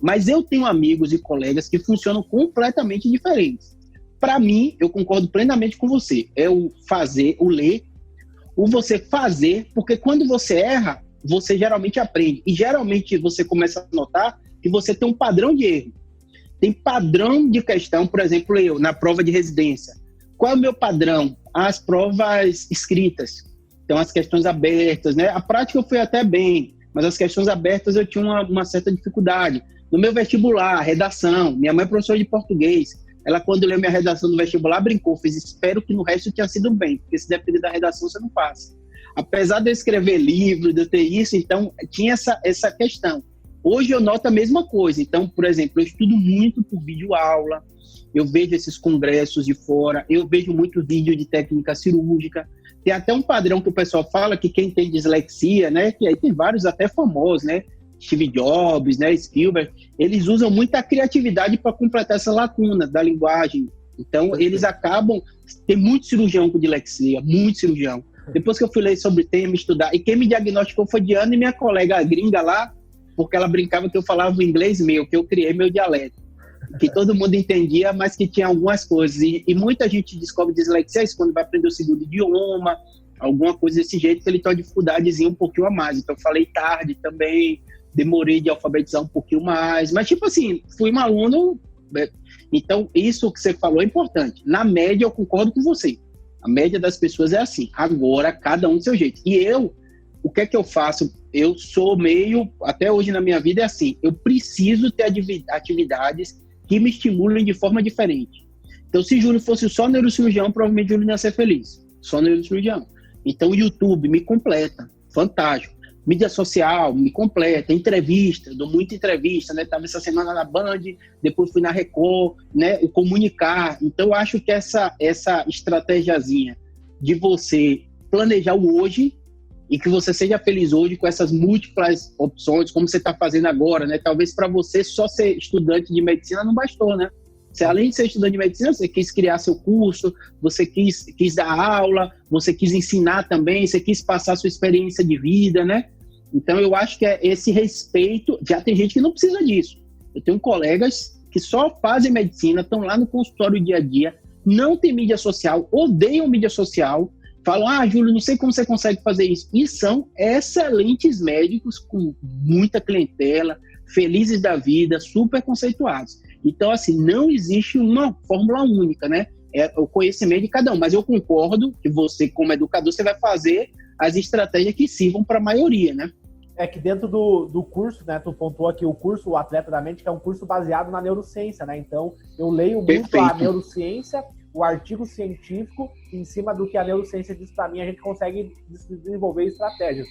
Mas eu tenho amigos e colegas que funcionam completamente diferentes. Para mim, eu concordo plenamente com você. É o fazer, o ler, o você fazer, porque quando você erra, você geralmente aprende. E geralmente você começa a notar que você tem um padrão de erro. Tem padrão de questão, por exemplo, eu, na prova de residência. Qual é o meu padrão? As provas escritas. Então, as questões abertas, né? A prática eu fui até bem, mas as questões abertas eu tinha uma certa dificuldade. No meu vestibular, redação, minha mãe é professora de português. Ela, quando leu minha redação no vestibular, brincou, fez, espero que no resto tinha sido bem, porque se depender da redação, você não passa. Apesar de eu escrever livro, de eu ter isso, então, tinha essa questão. Hoje eu noto a mesma coisa. Então, por exemplo, eu estudo muito por videoaula, eu vejo esses congressos de fora, eu vejo muito vídeo de técnica cirúrgica. Tem até um padrão que o pessoal fala que quem tem dislexia, né, que aí tem vários até famosos, né, Steve Jobs, né, Spielberg, eles usam muita criatividade para completar essa lacuna da linguagem. Então, eles acabam... Tem muito cirurgião com dislexia, muito cirurgião. Depois que eu fui ler sobre o tema, estudar, e quem me diagnosticou foi Diana e minha colega gringa lá, porque ela brincava que eu falava o inglês meu, que eu criei meu dialeto, que todo mundo entendia, mas que tinha algumas coisas. E muita gente descobre dislexia quando vai aprender o segundo idioma, alguma coisa desse jeito, que ele tem uma dificuldadezinha um pouquinho a mais. Então, eu falei tarde também, demorei de alfabetizar um pouquinho mais. Mas, tipo assim, fui um aluno... Então, isso que você falou é importante. Na média, eu concordo com você. A média das pessoas é assim. Agora, cada um do seu jeito. E o que é que eu faço? Eu sou meio, até hoje na minha vida é assim, eu preciso ter atividades que me estimulem de forma diferente. Então, se Júlio fosse só neurocirurgião, provavelmente Júlio não ia ser feliz. Só neurocirurgião. Então, o YouTube me completa. Fantástico. Mídia social me completa. Entrevista, dou muita entrevista, né? Estava essa semana na Band, depois fui na Record, né? O comunicar. Então, eu acho que essa estratégiazinha de você planejar o hoje e que você seja feliz hoje com essas múltiplas opções, como você está fazendo agora, né? Talvez para você só ser estudante de medicina não bastou, né? Você, além de ser estudante de medicina, você quis criar seu curso, você quis dar aula, você quis ensinar também, você quis passar sua experiência de vida, né? Então, eu acho que é esse respeito. Já tem gente que não precisa disso. Eu tenho colegas que só fazem medicina, estão lá no consultório dia a dia, não tem mídia social, odeiam mídia social, falam, Júlio, não sei como você consegue fazer isso. E são excelentes médicos, com muita clientela, felizes da vida, super conceituados. Então, assim, não existe uma fórmula única, né? É o conhecimento de cada um. Mas eu concordo que você, como educador, você vai fazer as estratégias que sirvam para a maioria, né? É que dentro do curso, né, tu pontuou aqui o curso, o Atleta da Mente, que é um curso baseado na neurociência, né? Então, eu leio muito a neurociência, o artigo científico, em cima do que a neurociência diz para mim, a gente consegue desenvolver estratégias.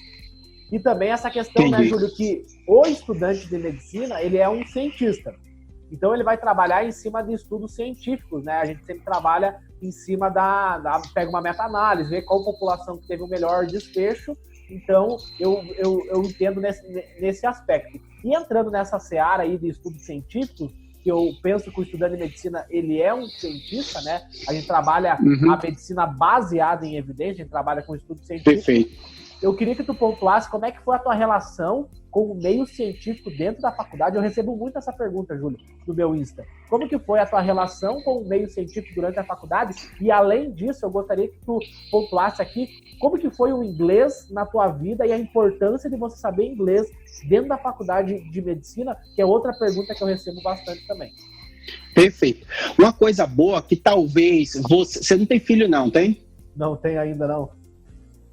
E também essa questão, né, Júlio, que o estudante de medicina, ele é um cientista. Então, ele vai trabalhar em cima de estudos científicos, né? A gente sempre trabalha em cima pega uma meta-análise, vê qual população que teve o melhor desfecho. Então, eu entendo nesse aspecto. E entrando nessa seara aí de estudos científicos, que eu penso que o estudante de medicina, ele é um cientista, né? A gente trabalha a medicina baseada em evidência, a gente trabalha com estudos científicos. Perfeito. Eu queria que tu pontuasse como é que foi a tua relação com o meio científico dentro da faculdade. Eu recebo muito essa pergunta, Júlio, no meu Insta. Como que foi a tua relação com o meio científico durante a faculdade? E, além disso, eu gostaria que tu pontuasse aqui como que foi o inglês na tua vida e a importância de você saber inglês dentro da faculdade de medicina, que é outra pergunta que eu recebo bastante também. Perfeito. Uma coisa boa que talvez você não tem filho não, tem? Não tem ainda, não.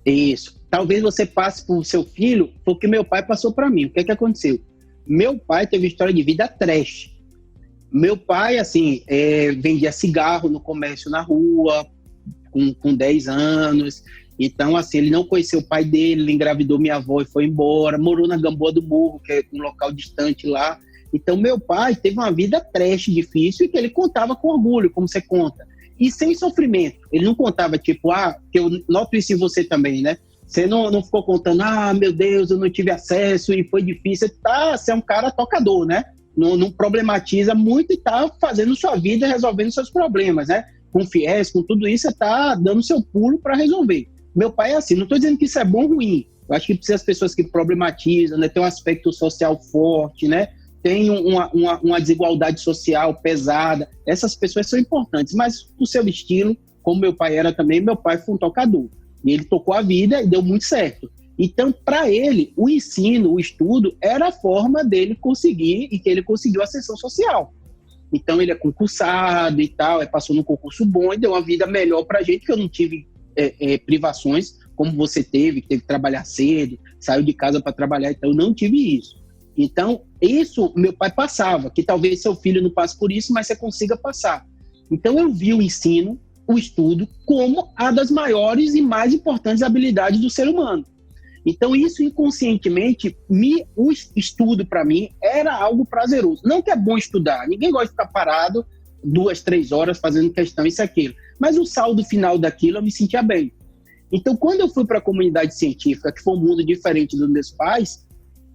Isso. Talvez você passe por seu filho, porque meu pai passou para mim. O que é que aconteceu? Meu pai teve história de vida trash. Meu pai, assim, vendia cigarro no comércio na rua, com 10 anos. Então, assim, ele não conheceu o pai dele, ele engravidou minha avó e foi embora. Morou na Gamboa do Burro, que é um local distante lá. Então, meu pai teve uma vida trash, difícil, e que ele contava com orgulho, como você conta. E sem sofrimento. Ele não contava, tipo, que eu noto isso em você também, né? Você não ficou contando, meu Deus, eu não tive acesso e foi difícil. Você é um cara tocador, né? Não problematiza muito e tá fazendo sua vida, resolvendo seus problemas, né? Com FIES, com tudo isso, você tá dando seu pulo para resolver. Meu pai é assim, não tô dizendo que isso é bom ou ruim. Eu acho que precisa as pessoas que problematizam, né? Tem um aspecto social forte, né? Tem uma desigualdade social pesada. Essas pessoas são importantes, mas o seu estilo, como meu pai era também, meu pai foi um tocador. E ele tocou a vida e deu muito certo. Então, para ele, o ensino, o estudo, era a forma dele conseguir, e que ele conseguiu ascensão social. Então, ele é concursado e tal, passou num concurso bom e deu uma vida melhor para a gente, que eu não tive privações, como você teve que trabalhar cedo, saiu de casa para trabalhar, então eu não tive isso. Então, isso meu pai passava, que talvez seu filho não passe por isso, mas você consiga passar. Então, eu vi o ensino, o estudo, como a das maiores e mais importantes habilidades do ser humano. Então, isso inconscientemente, o estudo para mim era algo prazeroso. Não que é bom estudar, ninguém gosta de ficar parado 2, 3 horas fazendo questão, isso e aquilo. Mas o saldo final daquilo eu me sentia bem. Então, quando eu fui para a comunidade científica, que foi um mundo diferente dos meus pais,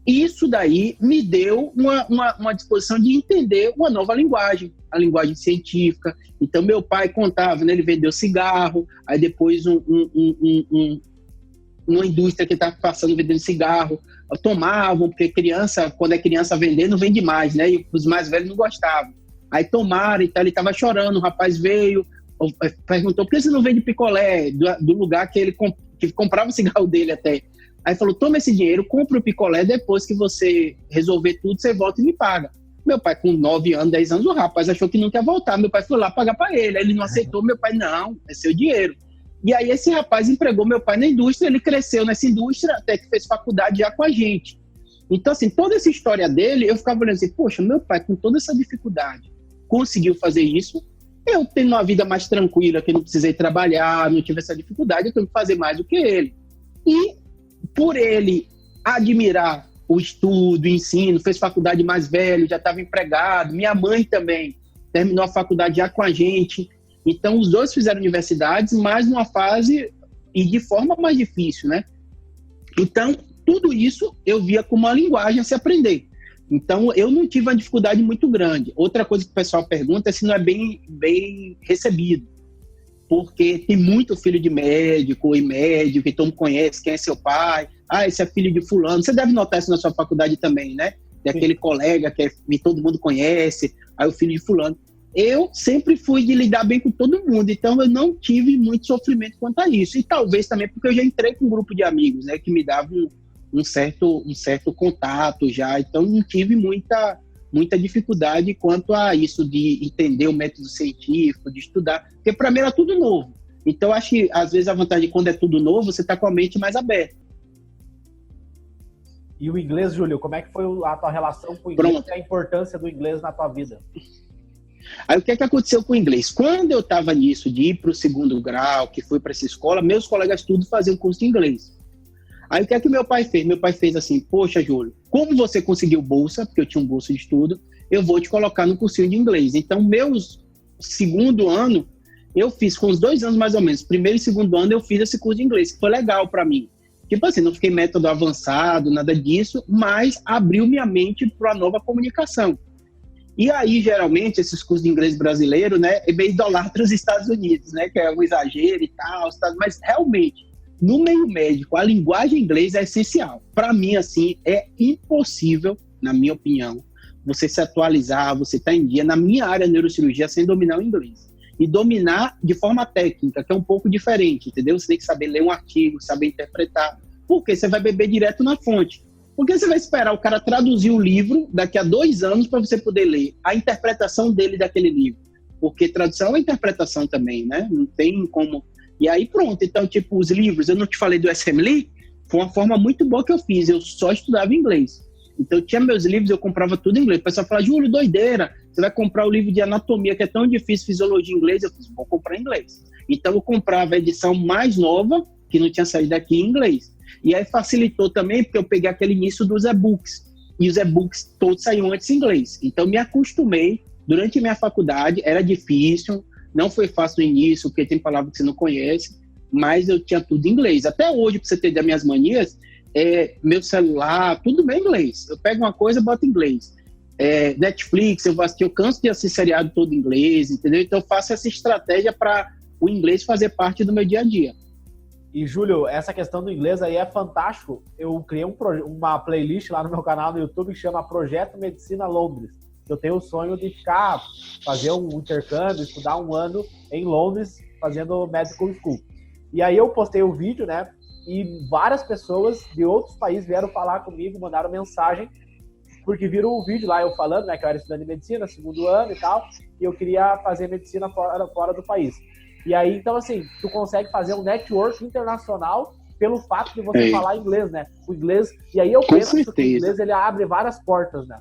isso daí me deu uma disposição de entender uma nova linguagem, a linguagem científica. Então, meu pai contava, né, ele vendeu cigarro, aí depois uma indústria que estava passando vendendo cigarro, tomavam, porque criança, quando é criança vender, não vende mais, né? E os mais velhos não gostavam. Aí tomaram, então ele estava chorando, o rapaz veio, perguntou, por que você não vende picolé do lugar que ele que comprava o cigarro dele até? Aí falou, toma esse dinheiro, compra o picolé, depois que você resolver tudo, você volta e me paga. Meu pai, com 9 anos, 10 anos, o rapaz achou que não quer voltar. Meu pai foi lá pagar para ele. Aí ele não aceitou. Meu pai, não, é seu dinheiro. E aí esse rapaz empregou meu pai na indústria, ele cresceu nessa indústria, até que fez faculdade já com a gente. Então, assim, toda essa história dele, eu ficava olhando assim, poxa, meu pai, com toda essa dificuldade, conseguiu fazer isso. Eu tendo uma vida mais tranquila, que não precisei trabalhar, não tive essa dificuldade, eu tenho que fazer mais do que ele. E por ele admirar o estudo, o ensino, fez faculdade mais velho, já estava empregado, minha mãe também terminou a faculdade já com a gente. Então, os dois fizeram universidades, mas numa fase e de forma mais difícil, né? Então, tudo isso eu via como uma linguagem a se aprender. Então, eu não tive uma dificuldade muito grande. Outra coisa que o pessoal pergunta é se não é bem recebido. Porque tem muito filho de médico e médico, que todo mundo conhece, quem é seu pai. Ah, esse é filho de fulano. Você deve notar isso na sua faculdade também, né? Tem aquele colega que todo mundo conhece, aí o filho de fulano. Eu sempre fui de lidar bem com todo mundo, então eu não tive muito sofrimento quanto a isso. E talvez também porque eu já entrei com um grupo de amigos, né, que me davam um certo contato já, então não tive muita dificuldade quanto a isso de entender o método científico, de estudar, porque para mim era tudo novo. Então acho que às vezes a vantagem de quando é tudo novo, você está com a mente mais aberta. E o inglês, Júlio, como é que foi a tua relação com o inglês? Pronto. E a importância do inglês na tua vida? Aí o que aconteceu com o inglês? Quando eu estava nisso, de ir para o 2º grau, que fui para essa escola, meus colegas tudo faziam curso de inglês. Aí o que meu pai fez? Meu pai fez assim, poxa, Júlio, como você conseguiu bolsa, porque eu tinha um bolsa de estudo, eu vou te colocar no cursinho de inglês. Então, meus 2º ano, eu fiz com uns 2 anos mais ou menos, 1º e 2º ano eu fiz esse curso de inglês, que foi legal para mim. Tipo assim, não fiquei método avançado, nada disso, mas abriu minha mente para a nova comunicação. E aí, geralmente, esses cursos de inglês brasileiro, né, é meio idolatra os Estados Unidos, né, que é um exagero e tal, mas realmente, no meio médico, a linguagem inglesa é essencial. Para mim, assim, é impossível, na minha opinião, você se atualizar, você estar em dia, na minha área de neurocirurgia, sem dominar o inglês. E dominar de forma técnica, que é um pouco diferente, entendeu? Você tem que saber ler um artigo, saber interpretar, porque você vai beber direto na fonte. Porque você vai esperar o cara traduzir o livro daqui a 2 anos para você poder ler a interpretação dele daquele livro. Porque tradução é uma interpretação também, né? Não tem como... E aí pronto, então tipo, os livros, eu não te falei do SM Lee, foi uma forma muito boa que eu fiz, eu só estudava inglês. Então eu tinha meus livros, eu comprava tudo em inglês. O pessoal fala, Júlio, doideira, você vai comprar o livro de anatomia, que é tão difícil, fisiologia em inglês. Eu fiz, vou comprar em inglês. Então eu comprava a edição mais nova, que não tinha saído daqui em inglês. E aí facilitou também, porque eu peguei aquele início dos e-books. E os e-books todos saíam antes em inglês. Então me acostumei, durante a minha faculdade, era difícil, não foi fácil no início, porque tem palavras que você não conhece, mas eu tinha tudo em inglês. Até hoje, para você ter das minhas manias, meu celular, tudo bem em inglês. Eu pego uma coisa e boto em inglês. Netflix, eu vou assistir, eu canso de assistir seriado todo em inglês, entendeu? Então eu faço essa estratégia para o inglês fazer parte do meu dia a dia. E, Júlio, essa questão do inglês aí é fantástico. Eu criei uma playlist lá no meu canal no YouTube que chama Projeto Medicina Londres. Eu tenho o sonho de fazer um intercâmbio, estudar 1 ano em Londres, fazendo medical school. E aí eu postei o vídeo, né? E várias pessoas de outros países vieram falar comigo, mandaram mensagem, porque viram o vídeo lá eu falando, né? Que eu era estudante de medicina, 2º ano e tal, e eu queria fazer medicina fora do país. E aí, então, assim, tu consegue fazer um network internacional pelo fato de você falar inglês, né? O inglês... E aí eu penso que o inglês, ele abre várias portas, né?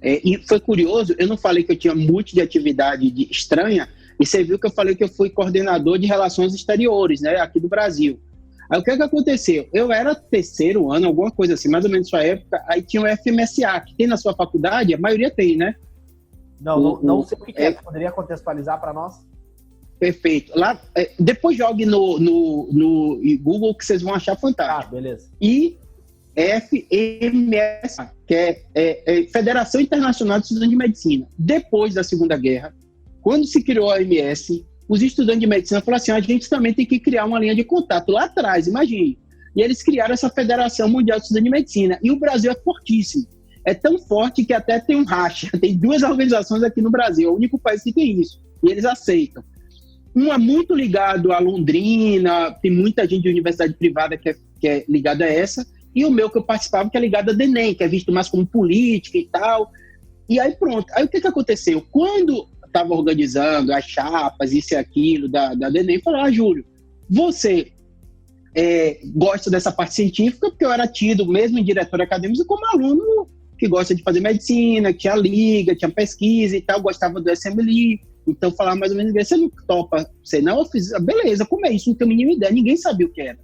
E foi curioso, eu não falei que eu tinha muito de atividade estranha, e você viu que eu falei que eu fui coordenador de relações exteriores, né? Aqui do Brasil. Aí o que aconteceu? Eu era 3º ano, alguma coisa assim, mais ou menos na sua época, aí tinha o FMSA, que tem na sua faculdade, a maioria tem, né? Não sei o que é. Você poderia contextualizar para nós? Perfeito. Lá, depois jogue no Google que vocês vão achar fantástico. Beleza. E FMS, que é Federação Internacional de Estudantes de Medicina. Depois da Segunda Guerra, quando se criou a OMS, os estudantes de medicina falaram assim, a gente também tem que criar uma linha de contato lá atrás, imagine. E eles criaram essa Federação Mundial de Estudantes de Medicina. E o Brasil é fortíssimo. É tão forte que até tem um racha. Tem 2 organizações aqui no Brasil, é o único país que tem isso. E eles aceitam. Um é muito ligado a Londrina, tem muita gente de universidade privada que é ligada a essa, e o meu que eu participava que é ligado a DENEM, que é visto mais como política e tal. E aí pronto. Aí o que aconteceu? Quando estava organizando as chapas, isso e aquilo da DENEM, falou, Júlio, você gosta dessa parte científica, porque eu era tido mesmo em diretório acadêmico como aluno que gosta de fazer medicina, tinha liga, tinha pesquisa e tal, gostava do SMLI. Então, falar mais ou menos inglês, você não topa, você não, eu fiz, beleza, como é isso? Não tenho a mínima ideia, ninguém sabia o que era.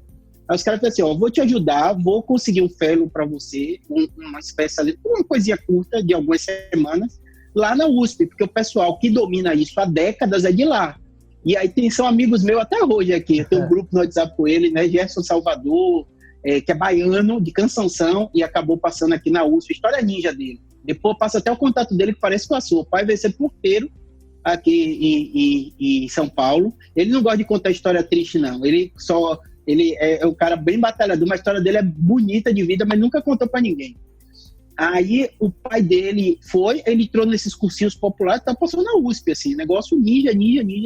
Aí os caras falaram assim, vou te ajudar, vou conseguir um fellow para você, uma espécie ali, uma coisinha curta de algumas semanas, lá na USP, porque o pessoal que domina isso há décadas é de lá. E aí são amigos meus até hoje aqui, eu tenho um grupo no WhatsApp com ele, né, Gerson Salvador, que é baiano, de Cansanção, e acabou passando aqui na USP, história ninja dele. Depois passa até o contato dele, que parece com a sua. O pai vai ser porteiro aqui em São Paulo. Ele não gosta de contar história triste, não. Ele é um cara bem batalhador, mas a história dele é bonita de vida, mas nunca contou para ninguém. Aí o pai dele ele entrou nesses cursinhos populares, tá passando na USP, assim, negócio ninja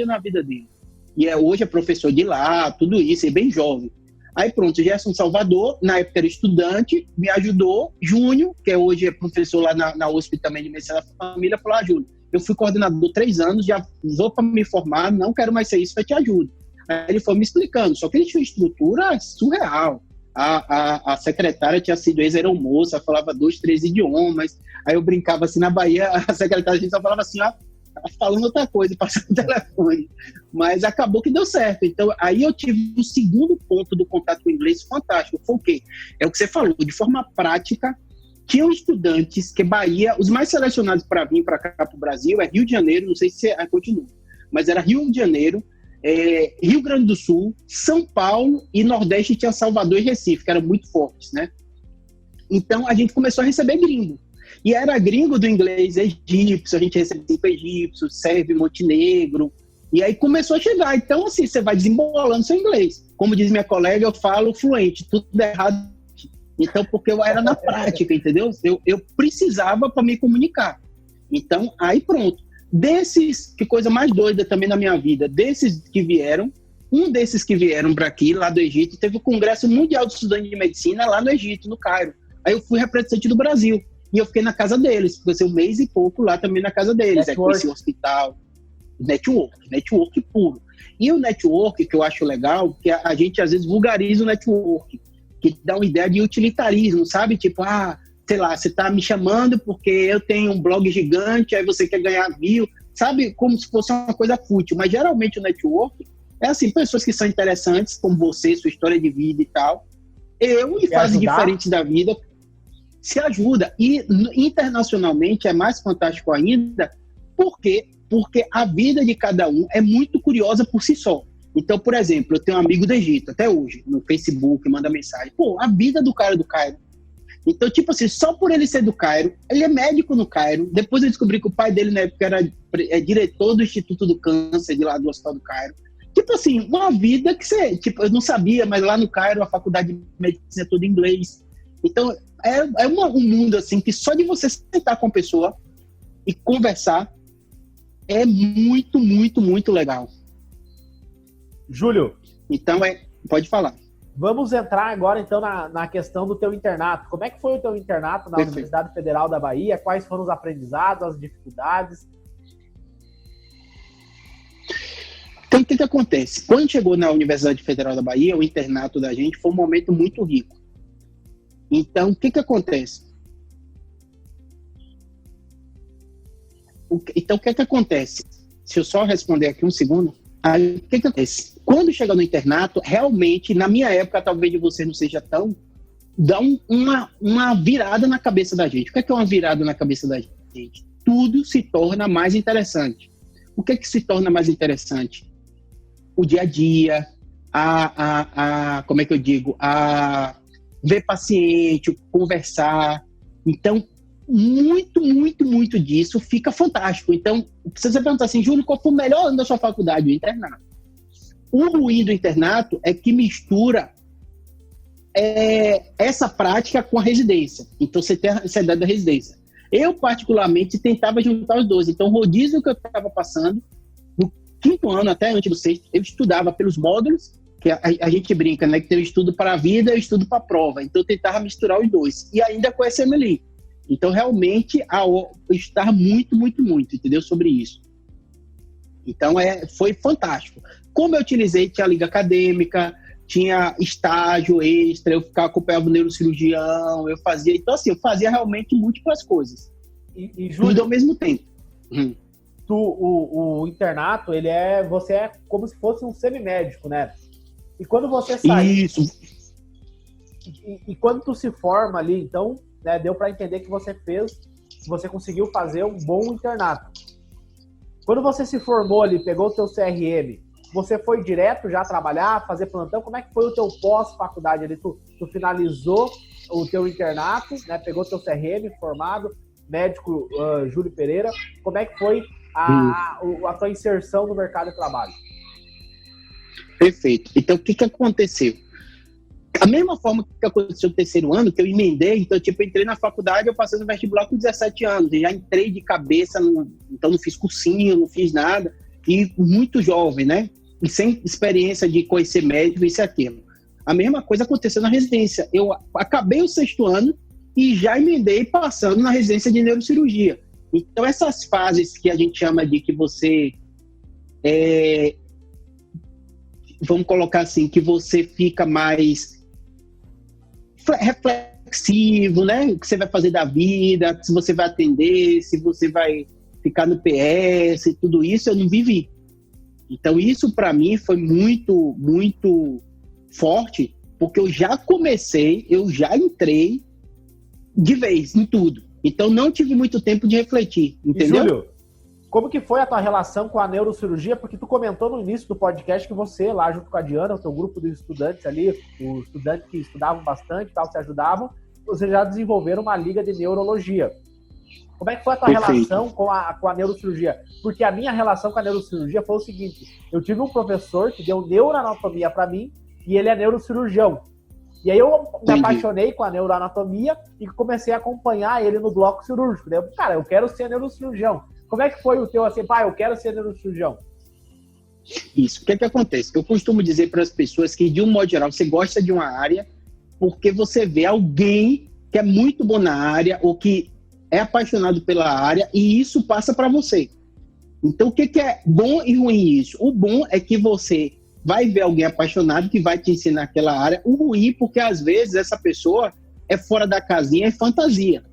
na vida dele. E hoje é professor de lá, tudo isso, é bem jovem. Aí pronto, Gerson Salvador, na época era estudante, me ajudou. Júnior, que hoje é professor lá na USP também de Medicina da Família, falou: Júnior, eu fui coordenador 3 anos, já vou para me formar, não quero mais ser isso, eu te ajudo. Aí ele foi me explicando, só que ele tinha uma estrutura surreal. A secretária tinha sido ex-aeromoça, falava 2, 3 idiomas. Aí eu brincava assim, na Bahia, a secretária a gente só falava assim, ó, falando outra coisa, passando o telefone. Mas acabou que deu certo. Então, aí eu tive o segundo ponto do contato com o inglês fantástico. Foi o quê? É o que você falou, de forma prática. Tinham estudantes que Bahia, os mais selecionados para vir para cá, para o Brasil, é Rio de Janeiro, não sei se continua, mas era Rio de Janeiro, Rio Grande do Sul, São Paulo e Nordeste tinha Salvador e Recife, que eram muito fortes, né? Então, a gente começou a receber gringo. E era gringo do inglês egípcio, a gente recebia 5 egípcios, Sérvio, Montenegro, e aí começou a chegar. Então, assim, você vai desembolando seu inglês. Como diz minha colega, eu falo fluente, tudo errado. Então, porque eu era na prática, entendeu? Eu precisava para me comunicar. Então, aí pronto. Desses, que coisa mais doida também na minha vida, desses que vieram, um desses que vieram para aqui, lá do Egito, teve o Congresso Mundial de Estudantes de Medicina lá no Egito, no Cairo. Aí eu fui representante do Brasil. E eu fiquei na casa deles, passei 1 mês e pouco lá também na casa deles. Aí conheci o hospital, network puro. E o network, que eu acho legal, que a gente às vezes vulgariza o network, que dá uma ideia de utilitarismo, sabe? Tipo, sei lá, você tá me chamando porque eu tenho um blog gigante, aí você quer ganhar view, sabe? Como se fosse uma coisa fútil. Mas geralmente o network é assim, pessoas que são interessantes, como você, sua história de vida e tal. Em fases diferentes da vida, se ajuda. E internacionalmente é mais fantástico ainda, porque a vida de cada um é muito curiosa por si só. Então, por exemplo, eu tenho um amigo do Egito, até hoje, no Facebook, manda mensagem. Pô, a vida do cara do Cairo. Então, tipo assim, só por ele ser do Cairo, ele é médico no Cairo. Depois eu descobri que o pai dele, na época, era diretor do Instituto do Câncer, de lá do Hospital do Cairo. Tipo assim, uma vida que você... Tipo, eu não sabia, mas lá no Cairo, a faculdade de medicina é toda em inglês. Então, é um mundo, assim, que só de você sentar com a pessoa e conversar é muito, muito, muito legal. Júlio. Então, pode falar. Vamos entrar agora, então, na questão do teu internato. Como é que foi o teu internato na Universidade Federal da Bahia? Quais foram os aprendizados, as dificuldades? Então, o que acontece? Quando chegou na Universidade Federal da Bahia, o internato da gente foi um momento muito rico. Então, o que acontece? Então, o que acontece? Se eu só responder aqui um segundo. Aí, o que acontece? Quando chega no internato, realmente, na minha época, talvez de você não seja tão... Dá uma virada na cabeça da gente. O que é uma virada na cabeça da gente? Tudo se torna mais interessante. O que se torna mais interessante? O dia a dia, como é que eu digo? Ver paciente, conversar. Então, muito, muito, muito disso fica fantástico. Então, se você perguntar assim, Júlio, qual foi o melhor ano da sua faculdade? O internato. O ruim do internato é que mistura essa prática com a residência. Então, você tem a ansiedade da residência. Eu, particularmente, tentava juntar os dois. Então, o rodízio que eu estava passando, no 5º ano, até antes do 6º, eu estudava pelos módulos, que a gente brinca, né? Que tem o estudo para a vida e o estudo para a prova. Então, eu tentava misturar os dois. E ainda com a SMLI. Então, realmente, eu estava muito, muito, muito, entendeu? Sobre isso. Então, foi fantástico. Como eu utilizei, tinha a liga acadêmica, tinha estágio extra, eu acompanhava o neurocirurgião, eu fazia... Então, assim, eu fazia realmente múltiplas coisas. E Júlio, tudo ao mesmo tempo. O internato, você é como se fosse um semimédico, né? E quando você sai... Isso. E quando tu se forma ali, então, né, deu para entender que você conseguiu fazer um bom internato. Quando você se formou ali, pegou o teu CRM, você foi direto já trabalhar, fazer plantão? Como é que foi o teu pós-faculdade ali? Tu finalizou o teu internato, né? Pegou teu CRM, formado, médico Júlio Pereira. Como é que foi a tua inserção no mercado de trabalho? Perfeito. Então, o que aconteceu? A mesma forma que aconteceu no terceiro ano, que eu emendei, então, eu entrei na faculdade, eu passei no vestibular com 17 anos, e já entrei de cabeça, então não fiz cursinho, não fiz nada, e muito jovem, né? E sem experiência de conhecer médico, isso e aquilo. A mesma coisa aconteceu na residência. Eu acabei o sexto ano e já emendei passando na residência de neurocirurgia. Então, essas fases que a gente chama de que você... vamos colocar assim, que você fica mais reflexivo, né? O que você vai fazer da vida, se você vai atender, se você vai ficar no PS, tudo isso eu não vivi. Então isso para mim foi muito, muito forte, porque eu já entrei de vez em tudo. Então não tive muito tempo de refletir, entendeu? E, Júlio, como que foi a tua relação com a neurocirurgia? Porque tu comentou no início do podcast que você, lá junto com a Diana, o teu grupo de estudantes ali, os estudantes que estudavam bastante e tal, se ajudavam, vocês já desenvolveram uma liga de neurologia. Como é que foi a tua relação com a neurocirurgia? Porque a minha relação com a neurocirurgia foi o seguinte, eu tive um professor que deu neuroanatomia para mim e ele é neurocirurgião. E aí eu me apaixonei com a neuroanatomia e comecei a acompanhar ele no bloco cirúrgico. Daí eu quero ser neurocirurgião. Como é que foi o teu, assim, eu quero ser neurocirurgião? Isso. O que acontece? Eu costumo dizer para as pessoas que, de um modo geral, você gosta de uma área porque você vê alguém que é muito bom na área ou que é apaixonado pela área e isso passa para você. Então, o que é bom e ruim isso? O bom é que você vai ver alguém apaixonado que vai te ensinar aquela área. O ruim, porque às vezes essa pessoa é fora da casinha, é fantasia.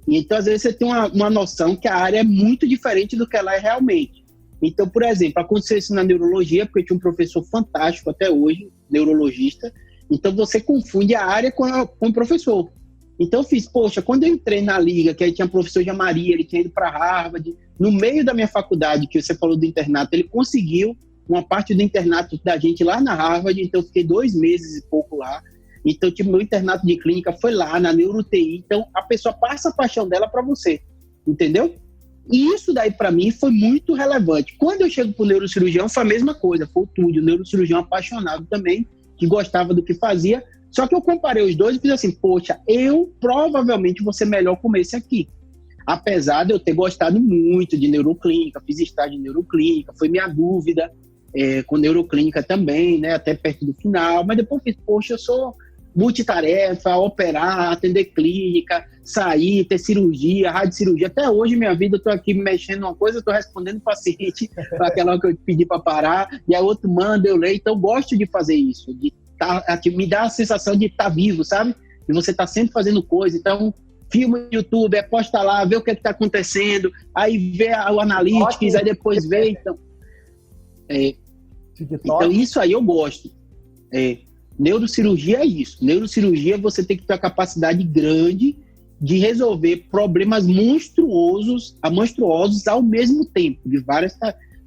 Então, às vezes, você tem uma noção que a área é muito diferente do que ela é realmente. Então, por exemplo, aconteceu isso na neurologia, porque eu tinha um professor fantástico até hoje, neurologista. Então, você confunde a área com o professor. Então, eu fiz, quando eu entrei na liga, que aí tinha o professor Maria, ele tinha ido para Harvard, no meio da minha faculdade, que você falou do internato, ele conseguiu uma parte do internato da gente lá na Harvard, então eu fiquei 2 meses e pouco lá. Então, meu internato de clínica foi lá, na neuro-UTI. Então, a pessoa passa a paixão dela para você, entendeu? E isso daí, para mim, foi muito relevante. Quando eu chego pro neurocirurgião, foi a mesma coisa, foi o Túlio, neurocirurgião apaixonado também, que gostava do que fazia. Só que eu comparei os dois e fiz assim, eu provavelmente vou ser melhor com esse aqui. Apesar de eu ter gostado muito de neuroclínica, fiz estágio de neuroclínica, foi minha dúvida com neuroclínica também, né, até perto do final. Mas depois eu fiz, eu sou multitarefa, operar, atender clínica, sair, ter cirurgia, radiocirurgia. Até hoje, minha vida, eu tô aqui mexendo numa coisa, eu tô respondendo o paciente para aquela hora que eu pedi para parar, e a outra manda, eu leio. Então, eu gosto de fazer isso, me dá a sensação de estar vivo, sabe? E você tá sempre fazendo coisa. Então, filma no YouTube, posta lá, vê o que tá acontecendo, aí vê o Analytics, aí depois vê. Então, isso aí eu gosto. Neurocirurgia é isso. Neurocirurgia, você tem que ter uma capacidade grande de resolver problemas monstruosos ao mesmo tempo.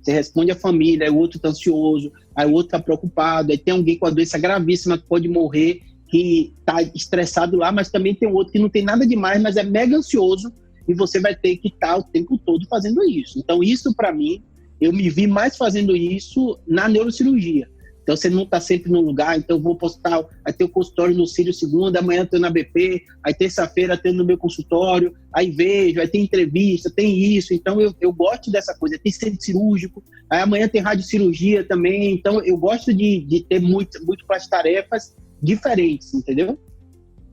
Você responde à família, aí o outro está ansioso, aí o outro está preocupado, aí tem alguém com a doença gravíssima que pode morrer, que está estressado lá, mas também tem outro que não tem nada demais, mas é mega ansioso, e você vai ter que estar o tempo todo fazendo isso. Então, isso para mim, eu me vi mais fazendo isso na neurocirurgia. Então, você não está sempre no lugar, então eu vou postar, aí tem o consultório no Círio segunda, amanhã eu tenho na BP, aí terça-feira eu tenho no meu consultório, aí vejo, aí tem entrevista, tem isso, então eu gosto dessa coisa, tem centro cirúrgico, aí amanhã tem radiocirurgia também, então eu gosto de ter múltiplas tarefas diferentes, entendeu?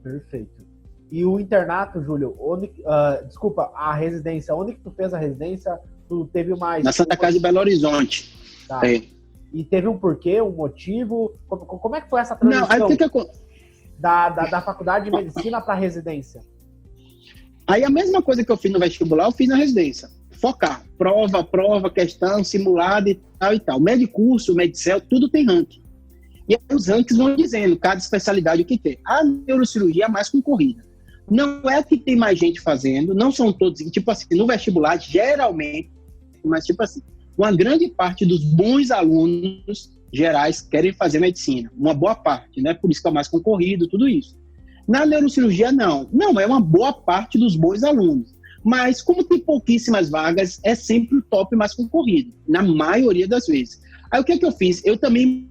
Perfeito. E o internato, Júlio, a residência, onde que tu fez a residência? Tu teve mais... Na Santa Casa de Belo Horizonte. Tá. E teve um porquê, um motivo? Como é que foi essa transição da faculdade de medicina para a residência? Aí a mesma coisa que eu fiz no vestibular, eu fiz na residência. Focar. Prova, questão, simulado e tal e tal. Medicurso, Medicel, tudo tem ranking. E aí os rankings vão dizendo, cada especialidade o que tem. A neurocirurgia é mais concorrida. Não é que tem mais gente fazendo, não são todos, tipo assim, no vestibular, geralmente, mas tipo assim, uma grande parte dos bons alunos gerais querem fazer medicina, uma boa parte, né? Por isso que é mais concorrido, tudo isso. Na neurocirurgia, não. Não, é uma boa parte dos bons alunos. Mas, como tem pouquíssimas vagas, é sempre o top mais concorrido, na maioria das vezes. Aí, o que é que eu fiz? Eu também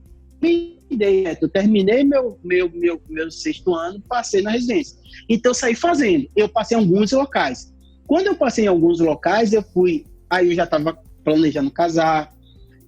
eu terminei meu 6º ano, passei na residência. Então, eu saí fazendo. Eu passei em alguns locais. Quando eu passei em alguns locais, aí eu já estava planejando casar,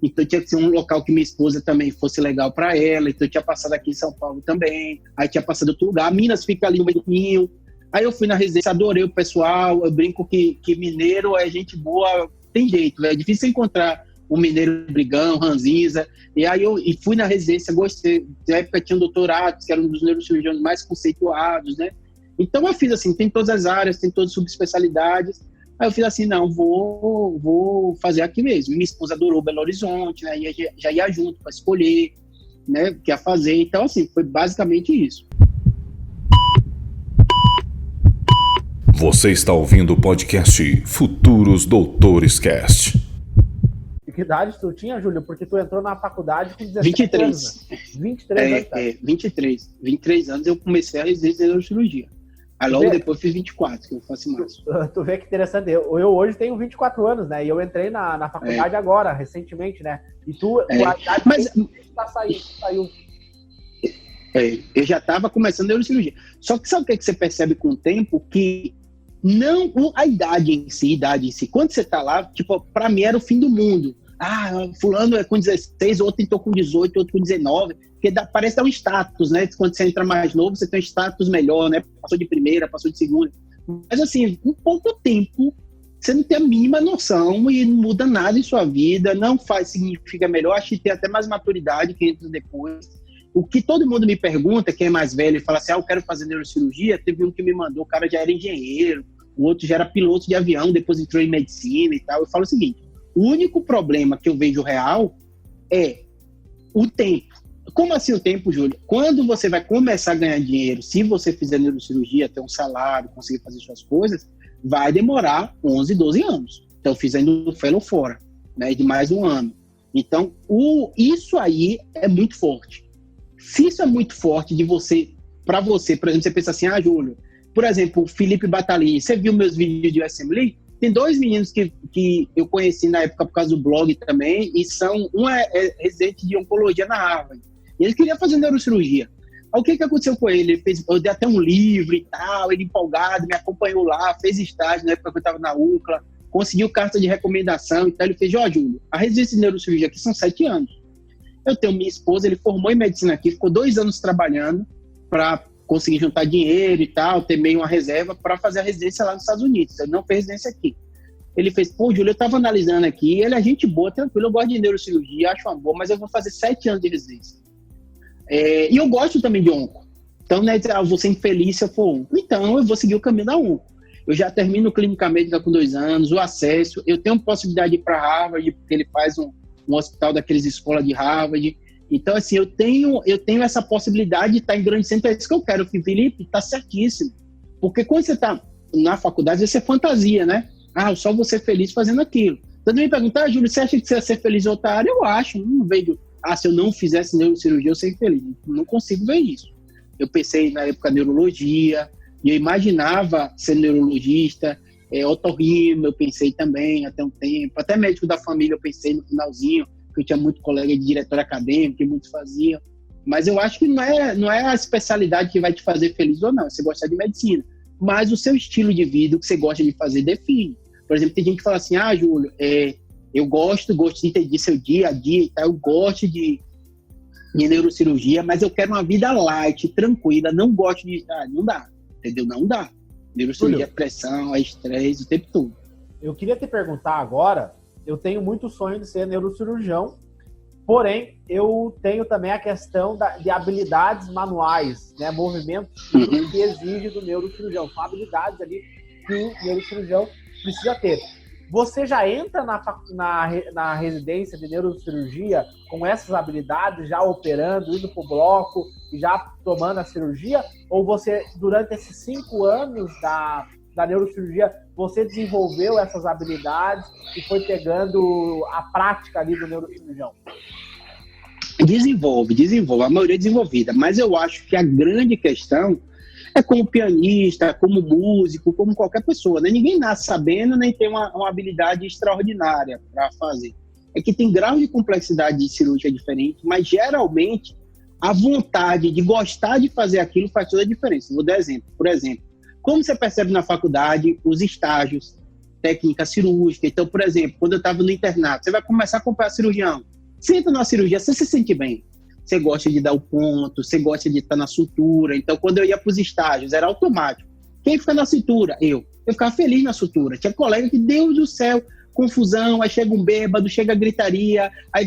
então tinha que ser um local que minha esposa também fosse legal para ela, então eu tinha passado aqui em São Paulo também, aí tinha passado em outro lugar, Minas fica ali no meio do Rio, aí eu fui na residência, adorei o pessoal, eu brinco que mineiro é gente boa, tem jeito, é difícil encontrar um mineiro brigão, ranzinza, e aí eu fui na residência, gostei, na época tinha um doutorado, que era um dos neurocirurgiões mais conceituados, né? Então eu fiz assim, tem todas as áreas, tem todas as subespecialidades. Aí eu fiz assim, não, vou fazer aqui mesmo. Minha esposa adorou Belo Horizonte, né? E já ia junto para escolher, né? O que ia fazer. Então, assim, foi basicamente isso. Você está ouvindo o podcast Futuros Doutores Cast. Que idade tu tinha, Júlio? Porque tu entrou na faculdade com 17 23. anos. 23 anos. 23. 23 anos eu comecei a residência de neurocirurgia. Aí logo depois fiz 24, que eu faço mais. Tu vê que interessante. Eu hoje tenho 24 anos, né? E eu entrei na faculdade agora, recentemente, né? E tu, a idade mas saiu. Eu já estava começando a neurocirurgia. Só que sabe o que você percebe com o tempo? Que não a idade em si, quando você tá lá, tipo, pra mim era o fim do mundo. Ah, fulano é com 16, outro entrou com 18, outro com 19, porque parece dar um status, né? Quando você entra mais novo, você tem um status melhor, né? Passou de primeira, passou de segunda. Mas assim, com pouco tempo, você não tem a mínima noção e não muda nada em sua vida, não significa melhor, acho que tem até mais maturidade que entra depois. O que todo mundo me pergunta, quem é mais velho, e fala assim, eu quero fazer neurocirurgia, teve um que me mandou, o cara já era engenheiro, o outro já era piloto de avião, depois entrou em medicina e tal. Eu falo o seguinte, o único problema que eu vejo real é o tempo. Como assim o tempo, Júlio? Quando você vai começar a ganhar dinheiro, se você fizer neurocirurgia, ter um salário, conseguir fazer suas coisas, vai demorar 11, 12 anos. Então, eu fiz ainda o fellow fora, né, de mais um ano. Então, isso aí é muito forte. Se isso é muito forte para você, por exemplo, você pensa assim, Júlio, por exemplo, o Felipe Batalini, você viu meus vídeos de USMLE? Tem 2 meninos que eu conheci na época por causa do blog também, e um é residente de oncologia na Harvard. E ele queria fazer neurocirurgia. Aí, o que aconteceu com ele? Eu dei até um livro e tal, ele empolgado, me acompanhou lá, fez estágio na época que eu estava na UCLA, conseguiu carta de recomendação e tal. Ele fez, Júlio, a residência de neurocirurgia aqui são 7 anos. Eu tenho minha esposa, ele formou em medicina aqui, ficou 2 anos trabalhando para conseguir juntar dinheiro e tal, ter meio uma reserva para fazer a residência lá nos Estados Unidos. Ele não fez residência aqui. Ele fez, Júlio, eu estava analisando aqui, ele é gente boa, tranquilo, eu gosto de neurocirurgia, acho uma boa, mas eu vou fazer 7 anos de residência. E eu gosto também de onco. Então, né, eu vou ser infeliz se eu for onco. Então, eu vou seguir o caminho da onco. Eu já termino clínica médica com 2 anos, o acesso, eu tenho possibilidade de ir para Harvard, porque ele faz um hospital daqueles escolas de Harvard. Então, assim, eu tenho essa possibilidade de estar em grande centro, é isso que eu quero. Felipe, tá certíssimo. Porque quando você tá na faculdade, você fantasia, né? Eu só vou ser feliz fazendo aquilo. Então, me perguntar, Júlio, você acha que você ia ser feliz em outra área? Eu acho, não vejo. Se eu não fizesse neurocirurgia, eu seria feliz. Não consigo ver isso. Eu pensei na época neurologia, e eu imaginava ser neurologista, otorrino, eu pensei também até um tempo, até médico da família eu pensei no finalzinho, que eu tinha muito colega de diretor acadêmico, que muitos faziam, mas eu acho que não é a especialidade que vai te fazer feliz ou não, você gosta de medicina, mas o seu estilo de vida, o que você gosta de fazer, define. Por exemplo, tem gente que fala assim, Júlio, eu gosto de entender seu dia a dia e tal, eu gosto de neurocirurgia, mas eu quero uma vida light, tranquila, não gosto de... não dá, entendeu? Não dá. Neurocirurgia é pressão, é estresse, o tempo todo. Eu queria te perguntar agora, eu tenho muito sonho de ser neurocirurgião, porém, eu tenho também a questão de habilidades manuais, né? Movimentos que exige do neurocirurgião. São habilidades ali que o neurocirurgião precisa ter. Você já entra na residência de neurocirurgia com essas habilidades, já operando, indo para o bloco e já tomando a cirurgia? Ou você, durante esses 5 anos da neurocirurgia, você desenvolveu essas habilidades e foi pegando a prática ali do neurocirurgião? Desenvolve, a maioria é desenvolvida, mas eu acho que a grande questão é como pianista, como músico, como qualquer pessoa, né? Ninguém nasce sabendo, nem tem uma habilidade extraordinária para fazer. É que tem grau de complexidade de cirúrgica diferente, mas geralmente a vontade de gostar de fazer aquilo faz toda a diferença. Vou dar exemplo. Por exemplo, como você percebe na faculdade os estágios, técnica cirúrgica. Então, por exemplo, quando eu estava no internato, você vai começar a acompanhar cirurgião. Senta na cirurgia, você se sente bem. Você gosta de dar o ponto, você gosta de estar na sutura. Então, quando eu ia para os estágios, era automático. Quem fica na sutura? Eu ficava feliz na sutura. Tinha colega que, Deus do céu, confusão, aí chega um bêbado, chega a gritaria, aí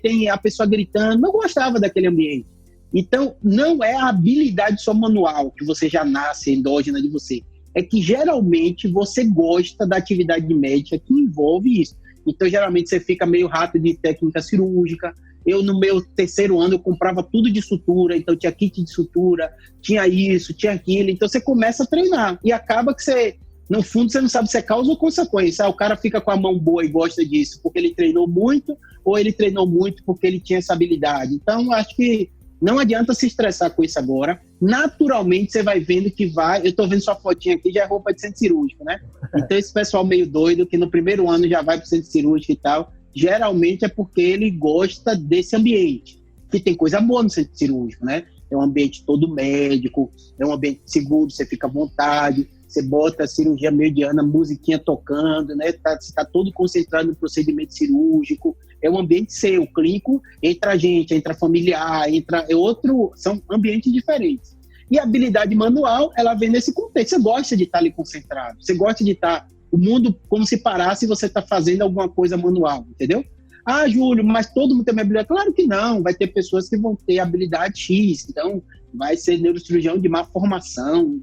tem a pessoa gritando. Eu gostava daquele ambiente. Então, não é a habilidade só manual que você já nasce endógena de você. É que, geralmente, você gosta da atividade médica que envolve isso. Então, geralmente, você fica meio rápido de técnica cirúrgica. Eu, no meu terceiro ano, eu comprava tudo de sutura. Então, tinha kit de sutura, tinha isso, tinha aquilo. Então, você começa a treinar. E acaba que você, no fundo, você não sabe se é causa ou consequência. O cara fica com a mão boa e gosta disso porque ele treinou muito, ou ele treinou muito porque ele tinha essa habilidade. Então, acho que não adianta se estressar com isso agora. Naturalmente, você vai vendo que vai... Eu tô vendo sua fotinha aqui, já é roupa de centro cirúrgico, né? Então, esse pessoal meio doido, que no primeiro ano já vai pro centro cirúrgico e tal, geralmente é porque ele gosta desse ambiente. Que tem coisa boa no centro cirúrgico, né? É um ambiente todo médico, é um ambiente seguro, você fica à vontade, você bota a cirurgia mediana, musiquinha tocando, né? Você tá todo concentrado no procedimento cirúrgico. É um ambiente seu, clínico, entra gente, entra familiar, são ambientes diferentes. E a habilidade manual, ela vem nesse contexto. Você gosta de estar ali concentrado, você gosta de estar o mundo como se parasse e você está fazendo alguma coisa manual, entendeu? Ah, Júlio, mas todo mundo tem uma habilidade? Claro que não, vai ter pessoas que vão ter habilidade X, então vai ser neurocirurgião de má formação,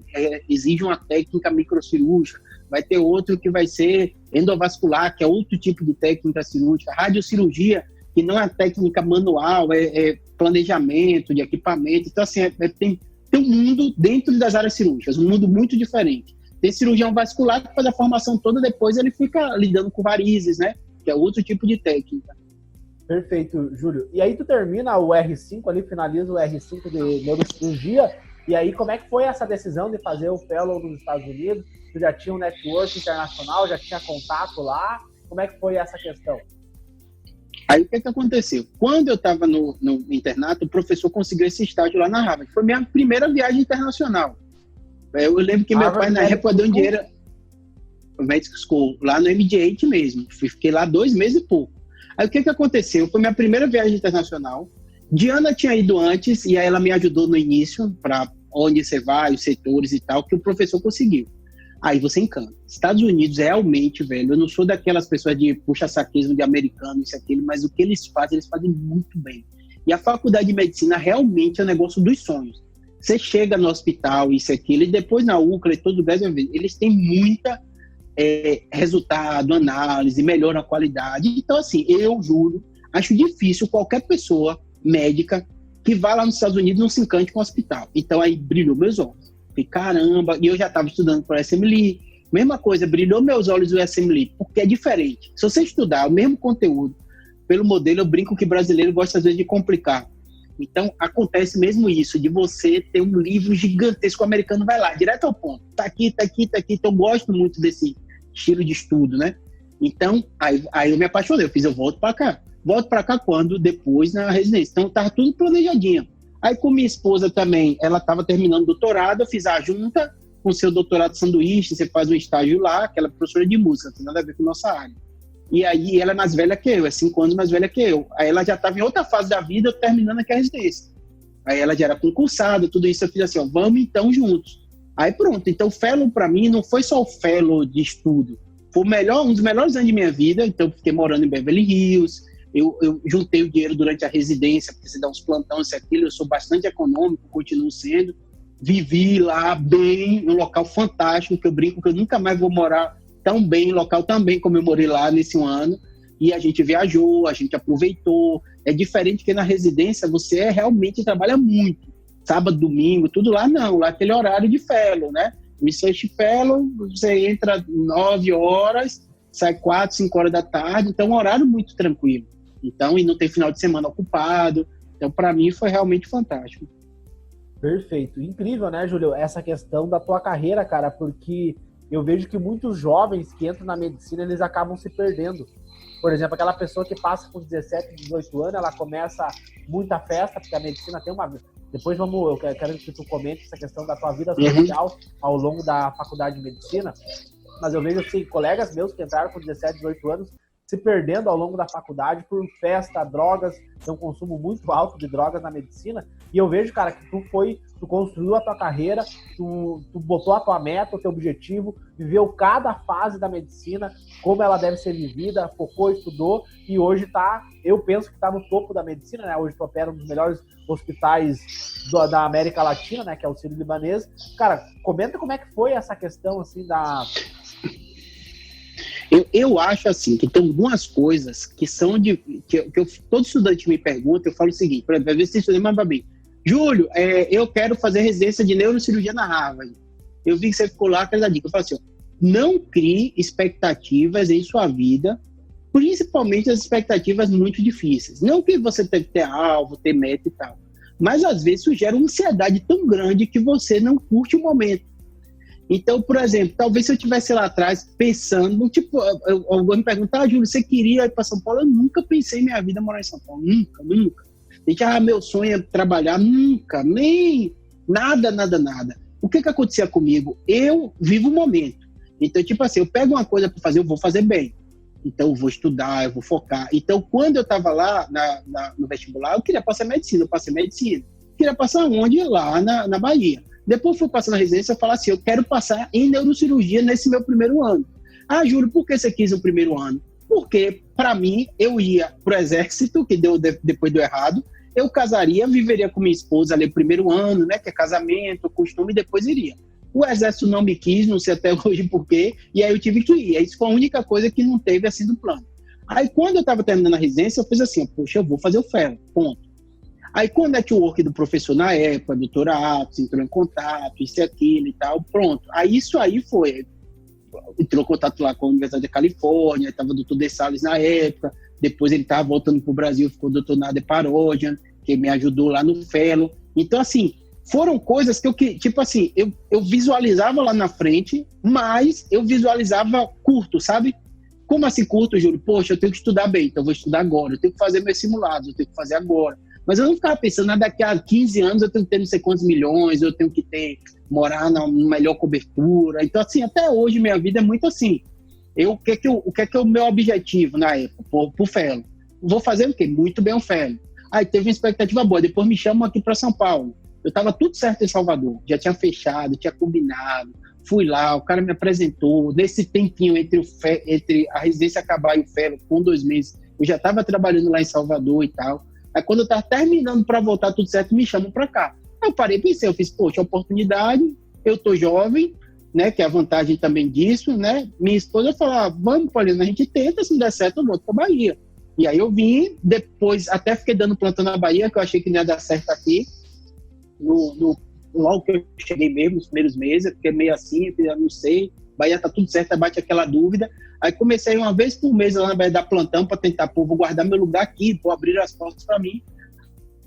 exige uma técnica microcirúrgica, vai ter outro que vai ser endovascular, que é outro tipo de técnica cirúrgica, radiocirurgia, que não é técnica manual, é planejamento de equipamento. Então, assim, tem um mundo dentro das áreas cirúrgicas, um mundo muito diferente. Tem cirurgião vascular que faz a formação toda, depois ele fica lidando com varizes, né? Que é outro tipo de técnica. Perfeito, Júlio. E aí tu termina o R5 ali, finaliza o R5 de neurocirurgia, e aí como é que foi essa decisão de fazer o Fellow nos Estados Unidos? Tu já tinha um network internacional, já tinha contato lá? Como é que foi essa questão? Aí o que aconteceu? Quando eu estava no internato, o professor conseguiu esse estágio lá na Harvard. Foi minha primeira viagem internacional. Eu lembro que meu pai, na época, deu um dinheiro... Medical School, lá no MD8 mesmo. Fiquei lá 2 meses e pouco. Aí o que aconteceu? Foi minha primeira viagem internacional. Diana tinha ido antes, e aí ela me ajudou no início, para onde você vai, os setores e tal, que o professor conseguiu. Aí você encanta. Estados Unidos, realmente, velho, eu não sou daquelas pessoas de puxa-saquismo de americano, isso e aquilo, mas o que eles fazem muito bem. E a faculdade de medicina realmente é um negócio dos sonhos. Você chega no hospital, isso e aquilo, e depois na UCLA e todo o Brasil, eles têm muita resultado, análise, melhora a qualidade. Então, assim, eu juro, acho difícil qualquer pessoa médica que vá lá nos Estados Unidos não se encante com o hospital. Então, aí brilhou meus olhos. Falei, caramba, e eu já estava estudando para o SMLE. Mesma coisa, brilhou meus olhos o SMLE, porque é diferente. Se você estudar o mesmo conteúdo, pelo modelo, eu brinco que brasileiro gosta, às vezes, de complicar. Então, acontece mesmo isso, de você ter um livro gigantesco, o americano vai lá, direto ao ponto. Tá aqui. Então, eu gosto muito desse estilo de estudo, né? Então, aí eu me apaixonei. Eu volto para cá. Volto para cá quando? Depois na residência. Então, tava tudo planejadinho. Aí, com minha esposa também, ela estava terminando o doutorado, eu fiz a junta com o seu doutorado de sanduíche, você faz um estágio lá, que ela é professora de música, não tem nada a ver com a nossa área. E aí, ela é mais velha que eu, é 5 anos mais velha que eu. Aí, ela já estava em outra fase da vida, eu terminando aqui a residência. Aí, ela já era concursada, tudo isso, eu fiz assim, ó, vamos então juntos. Aí pronto, então o fellow para mim não foi só o fellow de estudo, foi um dos melhores anos de minha vida. Então eu fiquei morando em Beverly Hills, eu juntei o dinheiro durante a residência, porque você dá uns plantões, isso aquilo, eu sou bastante econômico, continuo sendo, vivi lá bem, num local fantástico, que eu brinco que eu nunca mais vou morar tão bem, em local tão bem como eu morei lá nesse ano, e a gente viajou, a gente aproveitou. É diferente que na residência você realmente trabalha muito, sábado, domingo, tudo lá não, lá aquele horário de fellow, né? Research Fellow, você entra 9 horas, sai 4, 5 horas da tarde, então é um horário muito tranquilo. Então, e não tem final de semana ocupado. Então, para mim, foi realmente fantástico. Perfeito. Incrível, né, Júlio? Essa questão da tua carreira, cara, porque eu vejo que muitos jovens que entram na medicina, eles acabam se perdendo. Por exemplo, aquela pessoa que passa com 17, 18 anos, ela começa muita festa, porque a medicina tem uma... Depois eu quero que tu comente essa questão da tua vida social ao longo da faculdade de medicina, mas eu vejo, assim, colegas meus que entraram com 17, 18 anos se perdendo ao longo da faculdade por festa, drogas, tem um consumo muito alto de drogas na medicina, e eu vejo, cara, que tu construiu a tua carreira, tu botou a tua meta, o teu objetivo, viveu cada fase da medicina, como ela deve ser vivida, focou, estudou, e hoje eu penso que tá no topo da medicina, né? Hoje tu opera um dos melhores hospitais da América Latina, né? Que é o Sírio-Libanês. Cara, comenta como é que foi essa questão, assim, da... Eu acho assim, que tem algumas coisas que são todo estudante me pergunta, eu falo o seguinte, por exemplo, às vezes você estuda mais para mim, Júlio, eu quero fazer residência de neurocirurgia na Harvard. Eu vi que você ficou lá, aquela dica. Eu falo assim, não crie expectativas em sua vida, principalmente as expectativas muito difíceis. Não que você tenha que ter alvo, ter meta e tal, mas às vezes isso gera uma ansiedade tão grande que você não curte o momento. Então, por exemplo, talvez se eu estivesse lá atrás pensando, tipo, alguém me perguntar, Júlio, você queria ir para São Paulo? Eu nunca pensei em minha vida morar em São Paulo, nunca. Meu sonho é trabalhar, nunca, nem nada. O que acontecia comigo? Eu vivo o momento. Então, tipo assim, eu pego uma coisa para fazer, eu vou fazer bem. Então, eu vou estudar, eu vou focar. Então, quando eu estava lá no vestibular, eu queria passar medicina, eu passei medicina. Queria passar onde? Lá na Bahia. Depois fui passar na residência e falar assim, eu quero passar em neurocirurgia nesse meu primeiro ano. Ah, Júlio, por que você quis o primeiro ano? Porque, para mim, eu ia pro exército, que depois deu errado, eu casaria, viveria com minha esposa ali o primeiro ano, né, que é casamento, costume, e depois iria. O exército não me quis, não sei até hoje por quê, e aí eu tive que ir. Isso foi a única coisa que não teve assim do plano. Aí, quando eu estava terminando a residência, eu fiz assim, poxa, eu vou fazer o fellow, ponto. Aí, com o network do professor na época, doutor Atos, entrou em contato, isso e aquilo e tal, pronto. Aí, isso aí foi. Entrou em contato lá com a Universidade da Califórnia, estava o doutor De Salles na época, depois ele estava voltando para o Brasil, ficou o doutor Nader Parojan, que me ajudou lá no fellow. Então, assim, foram coisas que tipo assim, eu visualizava lá na frente, mas eu visualizava curto, sabe? Como assim curto, Júlio? Poxa, eu tenho que estudar bem, então eu vou estudar agora, eu tenho que fazer meus simulados, eu tenho que fazer agora. Mas eu não ficava pensando, daqui a 15 anos eu tenho que ter não sei quantos milhões, eu tenho que morar na melhor cobertura. Então, assim, até hoje minha vida é muito assim. O que é o meu objetivo na época? Pro fellow. Vou fazer o quê? Muito bem o fellow. Aí teve uma expectativa boa, depois me chamam aqui para São Paulo. Eu estava tudo certo em Salvador, já tinha fechado, tinha combinado. Fui lá, o cara me apresentou. Nesse tempinho entre a residência acabar e o fellow, com 2 meses, eu já estava trabalhando lá em Salvador e tal. Aí quando eu estava terminando para voltar tudo certo, me chamam para cá. Aí eu parei e pensei, eu fiz, poxa, oportunidade, eu tô jovem, né, que é a vantagem também disso, né? Minha esposa falou, vamos, Paulina, a gente tenta, se não der certo, eu volto para Bahia. E aí eu vim, depois até fiquei dando plantão na Bahia, que eu achei que não ia dar certo aqui. Logo que eu cheguei mesmo, nos primeiros meses, eu fiquei meio assim, eu não sei, Bahia tá tudo certo, bate aquela dúvida. Aí comecei uma vez por mês lá na Bahia dar plantão para tentar, vou guardar meu lugar aqui, vou abrir as portas para mim.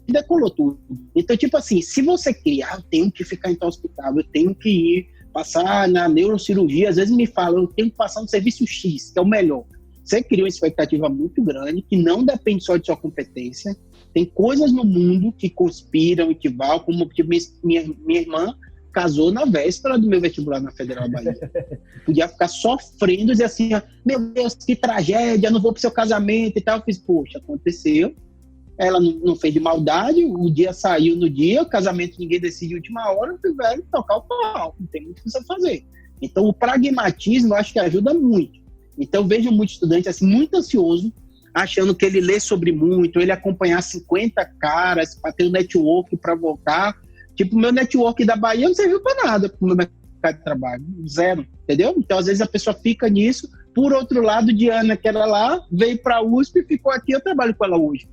E decolou tudo. Então, tipo assim, se você quer, eu tenho que ficar em tal hospital, eu tenho que ir passar na neurocirurgia, às vezes me falam, eu tenho que passar no serviço X, que é o melhor. Você cria uma expectativa muito grande, que não depende só de sua competência. Tem coisas no mundo que conspiram e que vão, como que minha irmã casou na véspera do meu vestibular na Federal Bahia. Podia ficar sofrendo e dizer assim, meu Deus, que tragédia, não vou pro seu casamento e tal. Eu fiz, poxa, aconteceu. Ela não fez de maldade, o dia saiu no dia, o casamento ninguém decide de última hora, tiveram que tocar o pau, não tem muito o que você fazer. Então, o pragmatismo, eu acho que ajuda muito. Então, eu vejo muito estudante assim, muito ansioso, achando que ele lê sobre muito, ele acompanhar 50 caras para ter um network para voltar. Tipo, o meu network da Bahia não serviu para nada pro meu mercado de trabalho, zero, entendeu? Então, às vezes, a pessoa fica nisso. Por outro lado, Diana, que era lá, veio para a USP e ficou aqui, eu trabalho com ela hoje.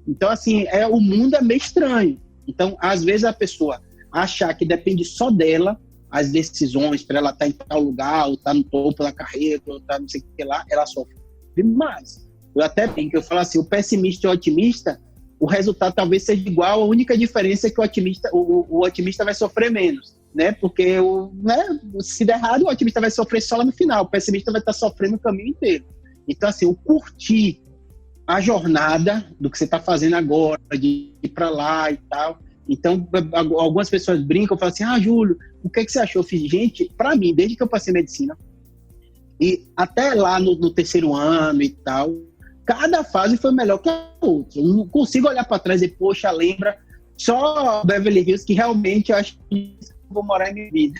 Então, assim, o mundo é meio estranho. Então, às vezes, a pessoa achar que depende só dela, as decisões para ela estar em tal lugar, ou estar no topo da carreira, ou estar não sei o que lá, ela sofre mais. Eu até brinco, eu falo assim, o pessimista e o otimista, o resultado talvez seja igual, a única diferença é que o otimista vai sofrer menos, né? Porque se der errado, o otimista vai sofrer só lá no final, o pessimista vai estar sofrendo o caminho inteiro. Então, assim, o curtir a jornada do que você está fazendo agora, de ir para lá e tal. Então, algumas pessoas brincam, falam assim, Júlio, o que você achou? Eu fiz, gente, para mim, desde que eu passei medicina, e até lá no terceiro ano e tal, cada fase foi melhor que a outra. Eu não consigo olhar para trás e, poxa, lembra só Beverly Hills, que realmente eu acho que vou morar em minha vida.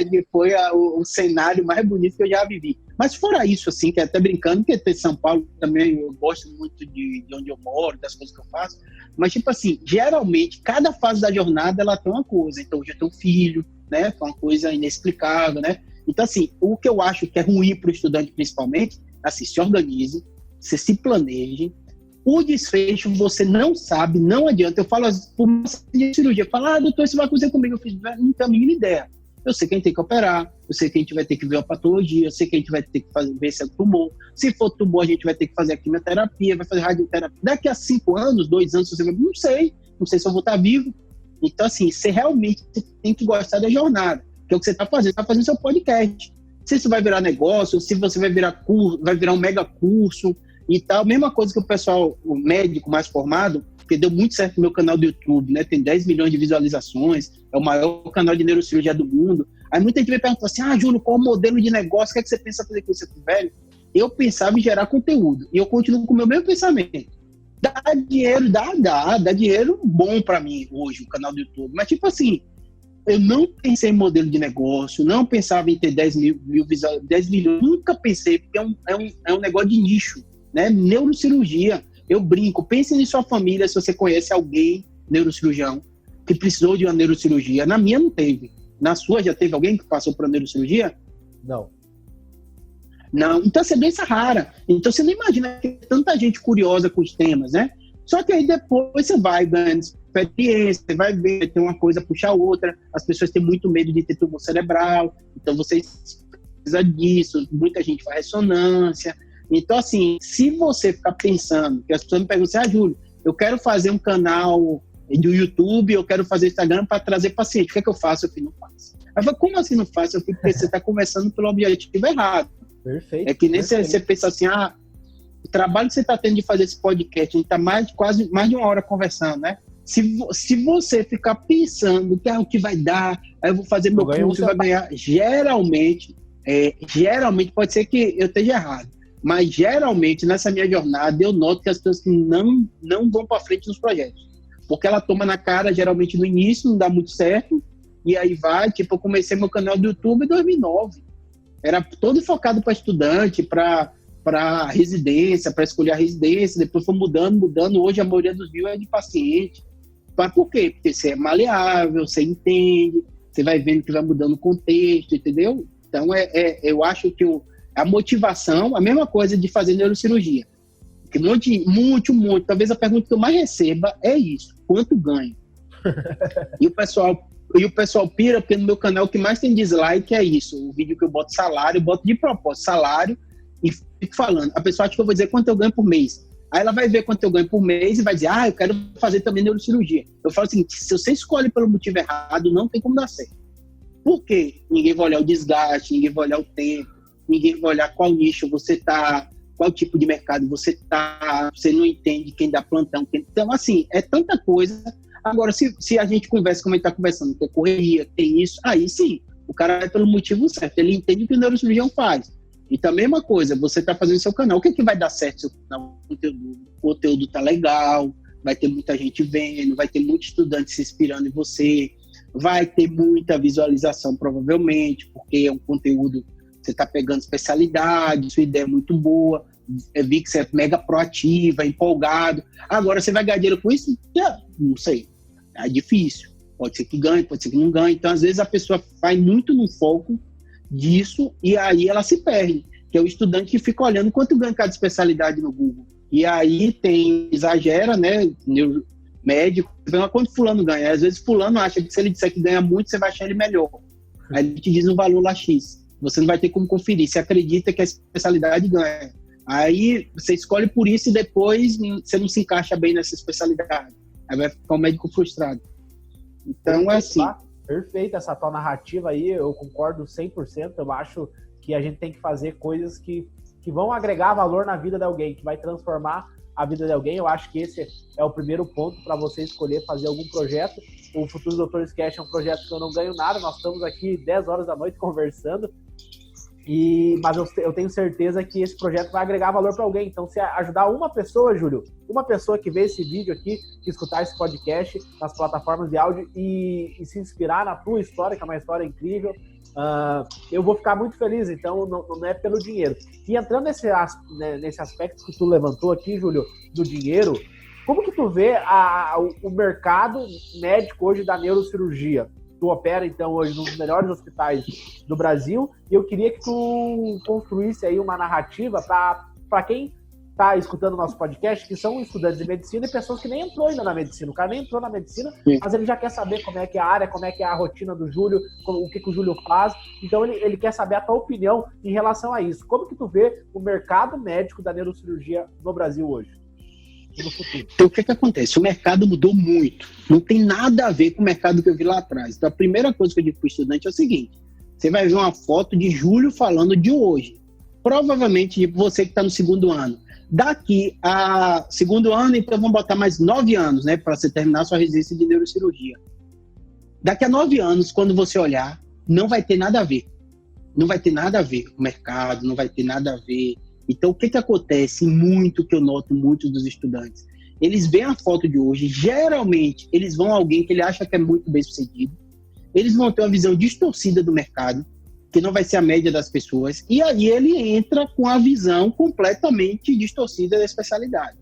Que foi o cenário mais bonito que eu já vivi. Mas fora isso, assim, que até brincando, porque ter São Paulo também, eu gosto muito de onde eu moro, das coisas que eu faço. Mas, tipo assim, geralmente, cada fase da jornada, ela tem uma coisa. Então, hoje eu tenho um filho, né? Foi uma coisa inexplicável, né? Então, assim, o que eu acho que é ruim para o estudante, principalmente, assim, se organize, você se planeje. O desfecho você não sabe, não adianta. Eu falo por uma cirurgia, eu falo, doutor, isso vai acontecer comigo. Eu fiz, não tenho a mínima ideia. Eu sei que a gente tem que operar, eu sei que a gente vai ter que ver a patologia, eu sei que a gente vai ter que ver se é tumor. Se for tumor, a gente vai ter que fazer a quimioterapia, vai fazer radioterapia. Daqui a 5 anos, 2 anos, você vai, não sei se eu vou estar vivo. Então, assim, você realmente tem que gostar da jornada, que é o que você está fazendo seu podcast. Se isso vai virar negócio, se você vai virar curso, vai virar um mega curso e tal. Mesma coisa que o pessoal, o médico mais formado, porque deu muito certo no meu canal do YouTube, né? Tem 10 milhões de visualizações, é o maior canal de neurocirurgia do mundo. Aí muita gente me pergunta assim, Júlio, qual o modelo de negócio? O que é que você pensa fazer com isso, velho? Eu pensava em gerar conteúdo, e eu continuo com o meu mesmo pensamento. Dá dinheiro, dá dinheiro bom pra mim hoje, o canal do YouTube. Mas tipo assim, eu não pensei em modelo de negócio, não pensava em ter 10 milhões, nunca pensei, porque é um negócio de nicho, né? Neurocirurgia. Eu brinco, pense em sua família, se você conhece alguém, neurocirurgião, que precisou de uma neurocirurgia. Na minha não teve. Na sua já teve alguém que passou por uma neurocirurgia? Não. Então essa é doença rara. Então você não imagina que tem tanta gente curiosa com os temas, né? Só que aí depois você vai ganhando experiência, você vai ver, tem uma coisa puxar a outra. As pessoas têm muito medo de ter tumor cerebral, então você precisa disso. Muita gente faz ressonância. Então, assim, se você ficar pensando, que as pessoas me perguntam assim, Júlio, eu quero fazer um canal do YouTube, eu quero fazer Instagram para trazer paciente, o que é que eu faço? Eu não faço. Aí eu falo, como assim não faço? Eu fico, porque você está começando pelo objetivo errado. Perfeito. É que nem você pensa assim, o trabalho que você está tendo de fazer esse podcast, a gente está quase mais de 1 hora conversando, né? Se você ficar pensando que o que vai dar, aí eu vou fazer meu curso, vai ganhar, geralmente pode ser que eu esteja errado. Mas, geralmente, nessa minha jornada, eu noto que as pessoas que não vão para frente nos projetos. Porque ela toma na cara, geralmente, no início, não dá muito certo. E aí vai, tipo, eu comecei meu canal do YouTube em 2009. Era todo focado para estudante, para residência, para escolher a residência. Depois foi mudando. Hoje, a maioria dos views é de paciente. Mas por quê? Porque você é maleável, você entende, você vai vendo que vai mudando o contexto, entendeu? Então, eu acho que a motivação, a mesma coisa de fazer neurocirurgia. Porque muito, talvez a pergunta que eu mais receba é isso, quanto ganho? E o pessoal pira, porque no meu canal o que mais tem dislike é isso, o vídeo que eu boto salário, eu boto de propósito salário e fico falando. A pessoa acha que eu vou dizer quanto eu ganho por mês. Aí ela vai ver quanto eu ganho por mês e vai dizer, eu quero fazer também neurocirurgia. Eu falo o seguinte, se você escolhe pelo motivo errado, não tem como dar certo. Por quê? Ninguém vai olhar o desgaste, ninguém vai olhar o tempo, ninguém vai olhar qual nicho você está, qual tipo de mercado você está, você não entende quem dá plantão. Então, assim, é tanta coisa. Agora, se a gente conversa como a gente está conversando, tem correria, tem isso, aí sim, o cara vai pelo motivo certo, ele entende o que o neurocirurgião faz. Então, a mesma coisa, você está fazendo seu canal, o que vai dar certo seu canal? O conteúdo está legal, vai ter muita gente vendo, vai ter muito estudante se inspirando em você, vai ter muita visualização, provavelmente, porque é um conteúdo. Você está pegando especialidade, sua ideia é muito boa, eu vi que você é mega proativa, empolgado. Agora, você vai ganhar dinheiro com isso? Não sei. É difícil. Pode ser que ganhe, pode ser que não ganhe. Então, às vezes, a pessoa vai muito no foco disso e aí ela se perde. Que é o estudante que fica olhando quanto ganha cada especialidade no Google. E aí exagera, né? Médico, quanto fulano ganha. Às vezes, fulano acha que se ele disser que ganha muito, você vai achar ele melhor. Aí ele te diz um valor lá X. Você não vai ter como conferir. Você acredita que a especialidade ganha. Aí você escolhe por isso e depois você não se encaixa bem nessa especialidade. Aí vai ficar um médico frustrado. Então é assim. Perfeito essa tua narrativa aí, eu concordo 100%. Eu acho que a gente tem que fazer coisas que vão agregar valor na vida de alguém, que vai transformar a vida de alguém. Eu acho que esse é o primeiro ponto para você escolher fazer algum projeto. O Futuros Doutores Cast é um projeto que eu não ganho nada, nós estamos aqui 10 horas da noite conversando, mas eu tenho certeza que esse projeto vai agregar valor para alguém. Então, se ajudar uma pessoa, Júlio, uma pessoa que vê esse vídeo aqui, que escutar esse podcast nas plataformas de áudio e se inspirar na tua história, que é uma história incrível, eu vou ficar muito feliz. Então não é pelo dinheiro. E entrando nesse aspecto que tu levantou aqui, Júlio, do dinheiro, como que tu vê o mercado médico hoje da neurocirurgia? Tu opera, então, hoje nos melhores hospitais do Brasil, e eu queria que tu construísse aí uma narrativa para quem está escutando o nosso podcast, que são estudantes de medicina e pessoas que nem entrou ainda na medicina. O cara nem entrou na medicina, mas ele já quer saber como é que é a área, como é que é a rotina do Júlio, o que o Júlio faz. Então ele quer saber a tua opinião em relação a isso. Como que tu vê o mercado médico da neurocirurgia no Brasil hoje? E no futuro? Então o que acontece? O mercado mudou muito. Não tem nada a ver com o mercado que eu vi lá atrás. Então a primeira coisa que eu digo para o estudante é o seguinte: você vai ver uma foto de Júlio falando de hoje. Provavelmente você que está no segundo ano. Daqui a segundo ano, então vamos botar mais 9 anos, né, para você terminar sua residência de neurocirurgia. Daqui a 9 anos, quando você olhar, não vai ter nada a ver. Não vai ter nada a ver com o mercado, não vai ter nada a ver. Então, o que acontece muito, que eu noto muitos dos estudantes? Eles veem a foto de hoje, geralmente, eles vão a alguém que ele acha que é muito bem sucedido, eles vão ter uma visão distorcida do mercado, que não vai ser a média das pessoas, e aí ele entra com a visão completamente distorcida da especialidade.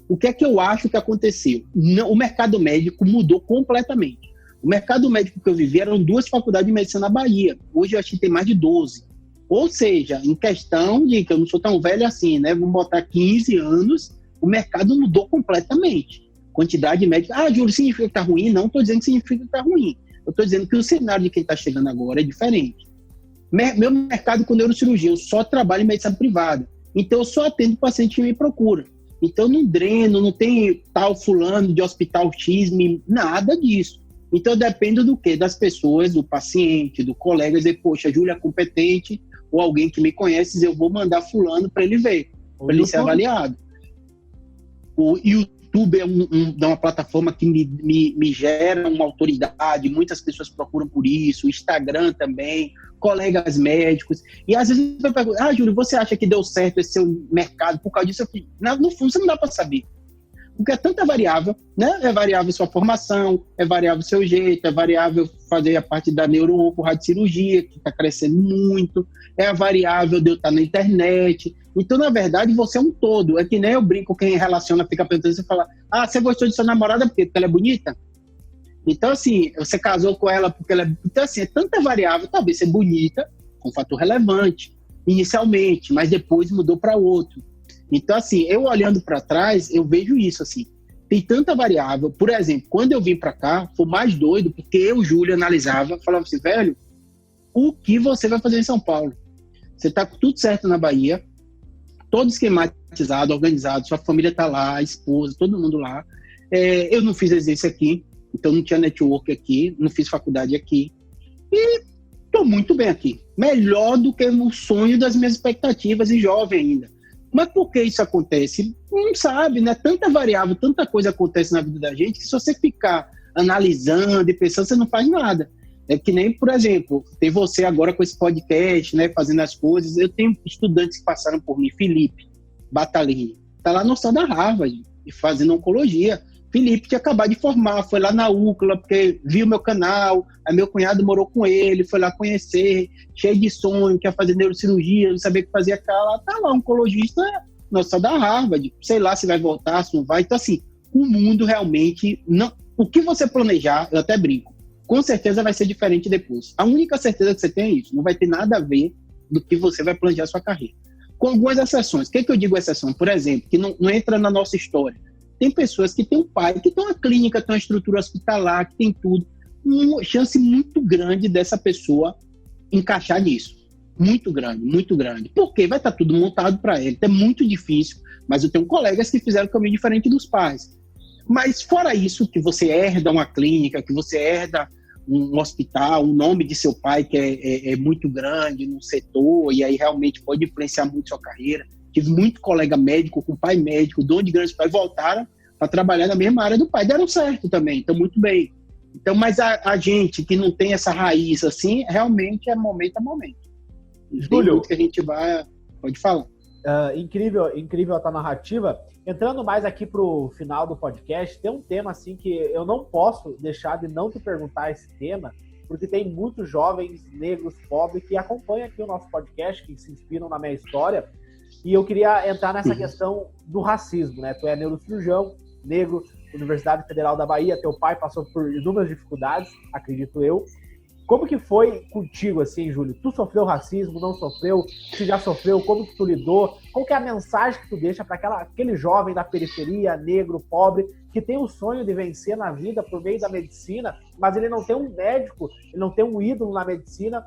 O que é que eu acho que aconteceu? O mercado médico mudou completamente. O mercado médico que eu vivi eram 2 faculdades de medicina na Bahia. Hoje eu acho que tem mais de 12. Ou seja, em questão de que eu não sou tão velho assim, né? Vamos botar 15 anos, o mercado mudou completamente. Quantidade de médicos. Júlio, significa que está ruim? Não estou dizendo que significa que está ruim. Eu estou dizendo que o cenário de quem está chegando agora é diferente. Meu mercado com neurocirurgia, eu só trabalho em medicina privada. Então, eu só atendo paciente que me procura. Então, não dreno, não tem tal fulano de hospital X, nada disso. Então, eu dependo do quê? Das pessoas, do paciente, do colega, dizer, poxa, Júlia é competente, ou alguém que me conhece, eu vou mandar fulano para ele ver, para ele ser avaliado. O YouTube é uma plataforma que me gera uma autoridade, muitas pessoas procuram por isso, o Instagram também, colegas médicos, e às vezes eu pergunto, Júlio, você acha que deu certo esse seu mercado por causa disso? Eu fico, no fundo, você não dá para saber. Porque é tanta variável, né? É variável sua formação, é variável seu jeito, é variável fazer a parte da neurocirurgia, que está crescendo muito, é a variável de eu estar na internet. Então, na verdade, você é um todo. É que nem eu brinco, quem relaciona fica perguntando, você fala, você gostou de sua namorada porque ela é bonita? Então, assim, você casou com ela porque ela é... Então, assim, é tanta variável, talvez ser bonita, um fator relevante, inicialmente, mas depois mudou para outro. Então, assim, eu olhando para trás, eu vejo isso, assim, tem tanta variável. Por exemplo, quando eu vim para cá, foi mais doido, porque eu, Júlio, analisava, falava assim, velho, o que você vai fazer em São Paulo? Você tá com tudo certo na Bahia, todo esquematizado, organizado, sua família tá lá, a esposa, todo mundo lá. Eu não fiz residência aqui, então não tinha network aqui, não fiz faculdade aqui. E tô muito bem aqui. Melhor do que o sonho das minhas expectativas e jovem ainda. Mas por que isso acontece? Não sabe, né? Tanta variável, tanta coisa acontece na vida da gente que se você ficar analisando e pensando, você não faz nada. É que nem, por exemplo, tem você agora com esse podcast, né? Fazendo as coisas. Eu tenho estudantes que passaram por mim, Felipe Batalini, tá lá no hospital da Harvard, fazendo oncologia. Felipe tinha acabado de formar, foi lá na UCLA, porque viu meu canal, aí meu cunhado morou com ele, foi lá conhecer, cheio de sonho, quer fazer neurocirurgia, não sabia o que fazia aquela, tá lá, oncologista, nossa, da Harvard, sei lá se vai voltar, se não vai. Então, assim, o mundo realmente, não, o que você planejar, eu até brinco, com certeza vai ser diferente depois. A única certeza que você tem é isso, não vai ter nada a ver do que você vai planejar a sua carreira. Com algumas exceções. O que eu digo exceção? Por exemplo, que não entra na nossa história. Tem pessoas que têm um pai, que tem uma clínica, tem uma estrutura hospitalar, que tem tudo. Uma chance muito grande dessa pessoa encaixar nisso. Muito grande, muito grande. Porque vai estar tudo montado para ele. Então é muito difícil, mas eu tenho colegas que fizeram o caminho diferente dos pais. Mas fora isso, que você herda uma clínica, que você herda um hospital, o nome de seu pai que é muito grande no setor, e aí realmente pode influenciar muito sua carreira. Tive muito colega médico, com pai médico, dono de grandes pais, voltaram para trabalhar na mesma área do pai. Deram certo também, então muito bem. Então, mas a gente que não tem essa raiz assim, realmente é momento a momento. Júlio, que a gente vai... Pode falar. Incrível a tua narrativa. Entrando mais aqui pro final do podcast, tem um tema assim que eu não posso deixar de não te perguntar esse tema, porque tem muitos jovens negros pobres que acompanham aqui o nosso podcast, que se inspiram na minha história, e eu queria entrar nessa questão do racismo, né? Tu é neurocirurgião, negro, Universidade Federal da Bahia, teu pai passou por inúmeras dificuldades, acredito eu. Como que foi contigo, assim, Júlio? Tu sofreu racismo, não sofreu? Se já sofreu, como que tu lidou? Qual que é a mensagem que tu deixa para aquele jovem da periferia, negro, pobre, que tem o sonho de vencer na vida por meio da medicina, mas ele não tem um médico, ele não tem um ídolo na medicina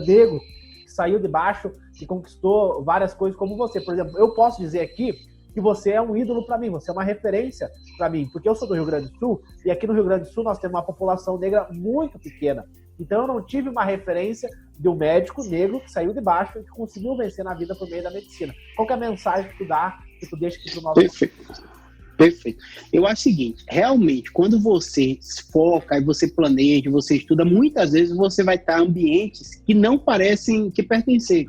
negro, que saiu de baixo e conquistou várias coisas como você. Por exemplo, eu posso dizer aqui que você é um ídolo para mim, você é uma referência para mim, porque eu sou do Rio Grande do Sul, e aqui no Rio Grande do Sul nós temos uma população negra muito pequena. Então eu não tive uma referência de um médico negro que saiu de baixo e que conseguiu vencer na vida por meio da medicina. Qual que é a mensagem que tu dá, que tu deixa aqui pro nosso... Perfeito. Eu acho o seguinte, realmente, quando você se foca e você planeja, você estuda, muitas vezes você vai estar em ambientes que não parecem que pertencer.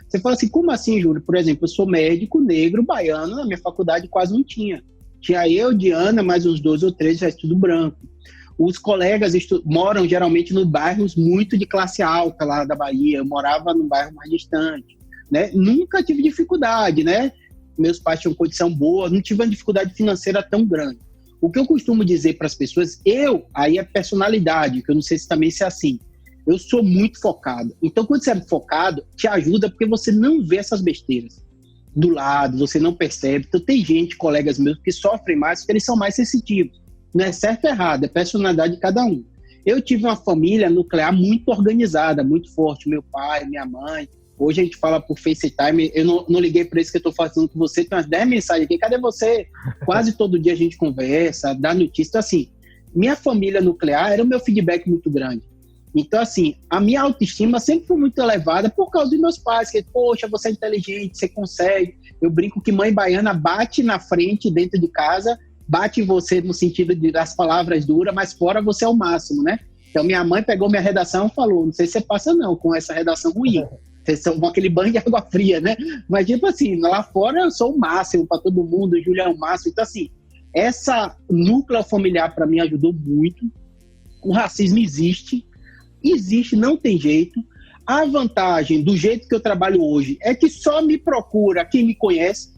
Você fala assim, como assim, Júlio? Por exemplo, eu sou médico negro, baiano, na minha faculdade quase não tinha. Tinha eu, Diana, mais uns 2 ou 3, já estudo branco. Os colegas moram geralmente em bairros muito de classe alta lá da Bahia. Eu morava num bairro mais distante, né? Nunca tive dificuldade, né? Meus pais tinham condição boa, não tive uma dificuldade financeira tão grande. O que eu costumo dizer para as pessoas, aí é personalidade, que eu não sei se também é assim. Eu sou muito focado. Então, quando você é focado, te ajuda porque você não vê essas besteiras do lado, você não percebe. Então, tem gente, colegas meus, que sofrem mais porque eles são mais sensitivos. Não é certo ou errado, é personalidade de cada um. Eu tive uma família nuclear muito organizada, muito forte. Meu pai, minha mãe. Hoje a gente fala por FaceTime. Eu não liguei para isso que eu estou fazendo com você. Tem umas 10 mensagens aqui. Cadê você? Quase todo dia a gente conversa, dá notícia. Então, assim, minha família nuclear era o meu feedback muito grande. Então, assim, a minha autoestima sempre foi muito elevada por causa dos meus pais. Que, poxa, você é inteligente, você consegue. Eu brinco que mãe baiana bate na frente, dentro de casa, bate em você no sentido das palavras duras, mas fora você é o máximo, né? Então, minha mãe pegou minha redação e falou, não sei se você passa não com essa redação ruim. Vocês são com aquele banho de água fria, né? Mas, tipo assim, lá fora eu sou o máximo para todo mundo, o Júlio é o máximo. Então, assim, essa núcleo familiar para mim ajudou muito. O racismo existe, não tem jeito. A vantagem do jeito que eu trabalho hoje é que só me procura quem me conhece.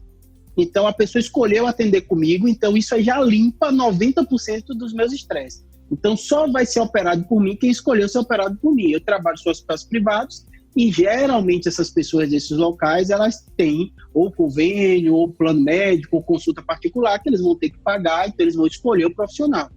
Então, a pessoa escolheu atender comigo, então isso aí já limpa 90% dos meus estresses. Então, só vai ser operado por mim quem escolheu ser operado por mim. Eu trabalho em hospitais privados e, geralmente, essas pessoas desses locais, elas têm ou convênio, ou plano médico, ou consulta particular, que eles vão ter que pagar, então eles vão escolher o profissional.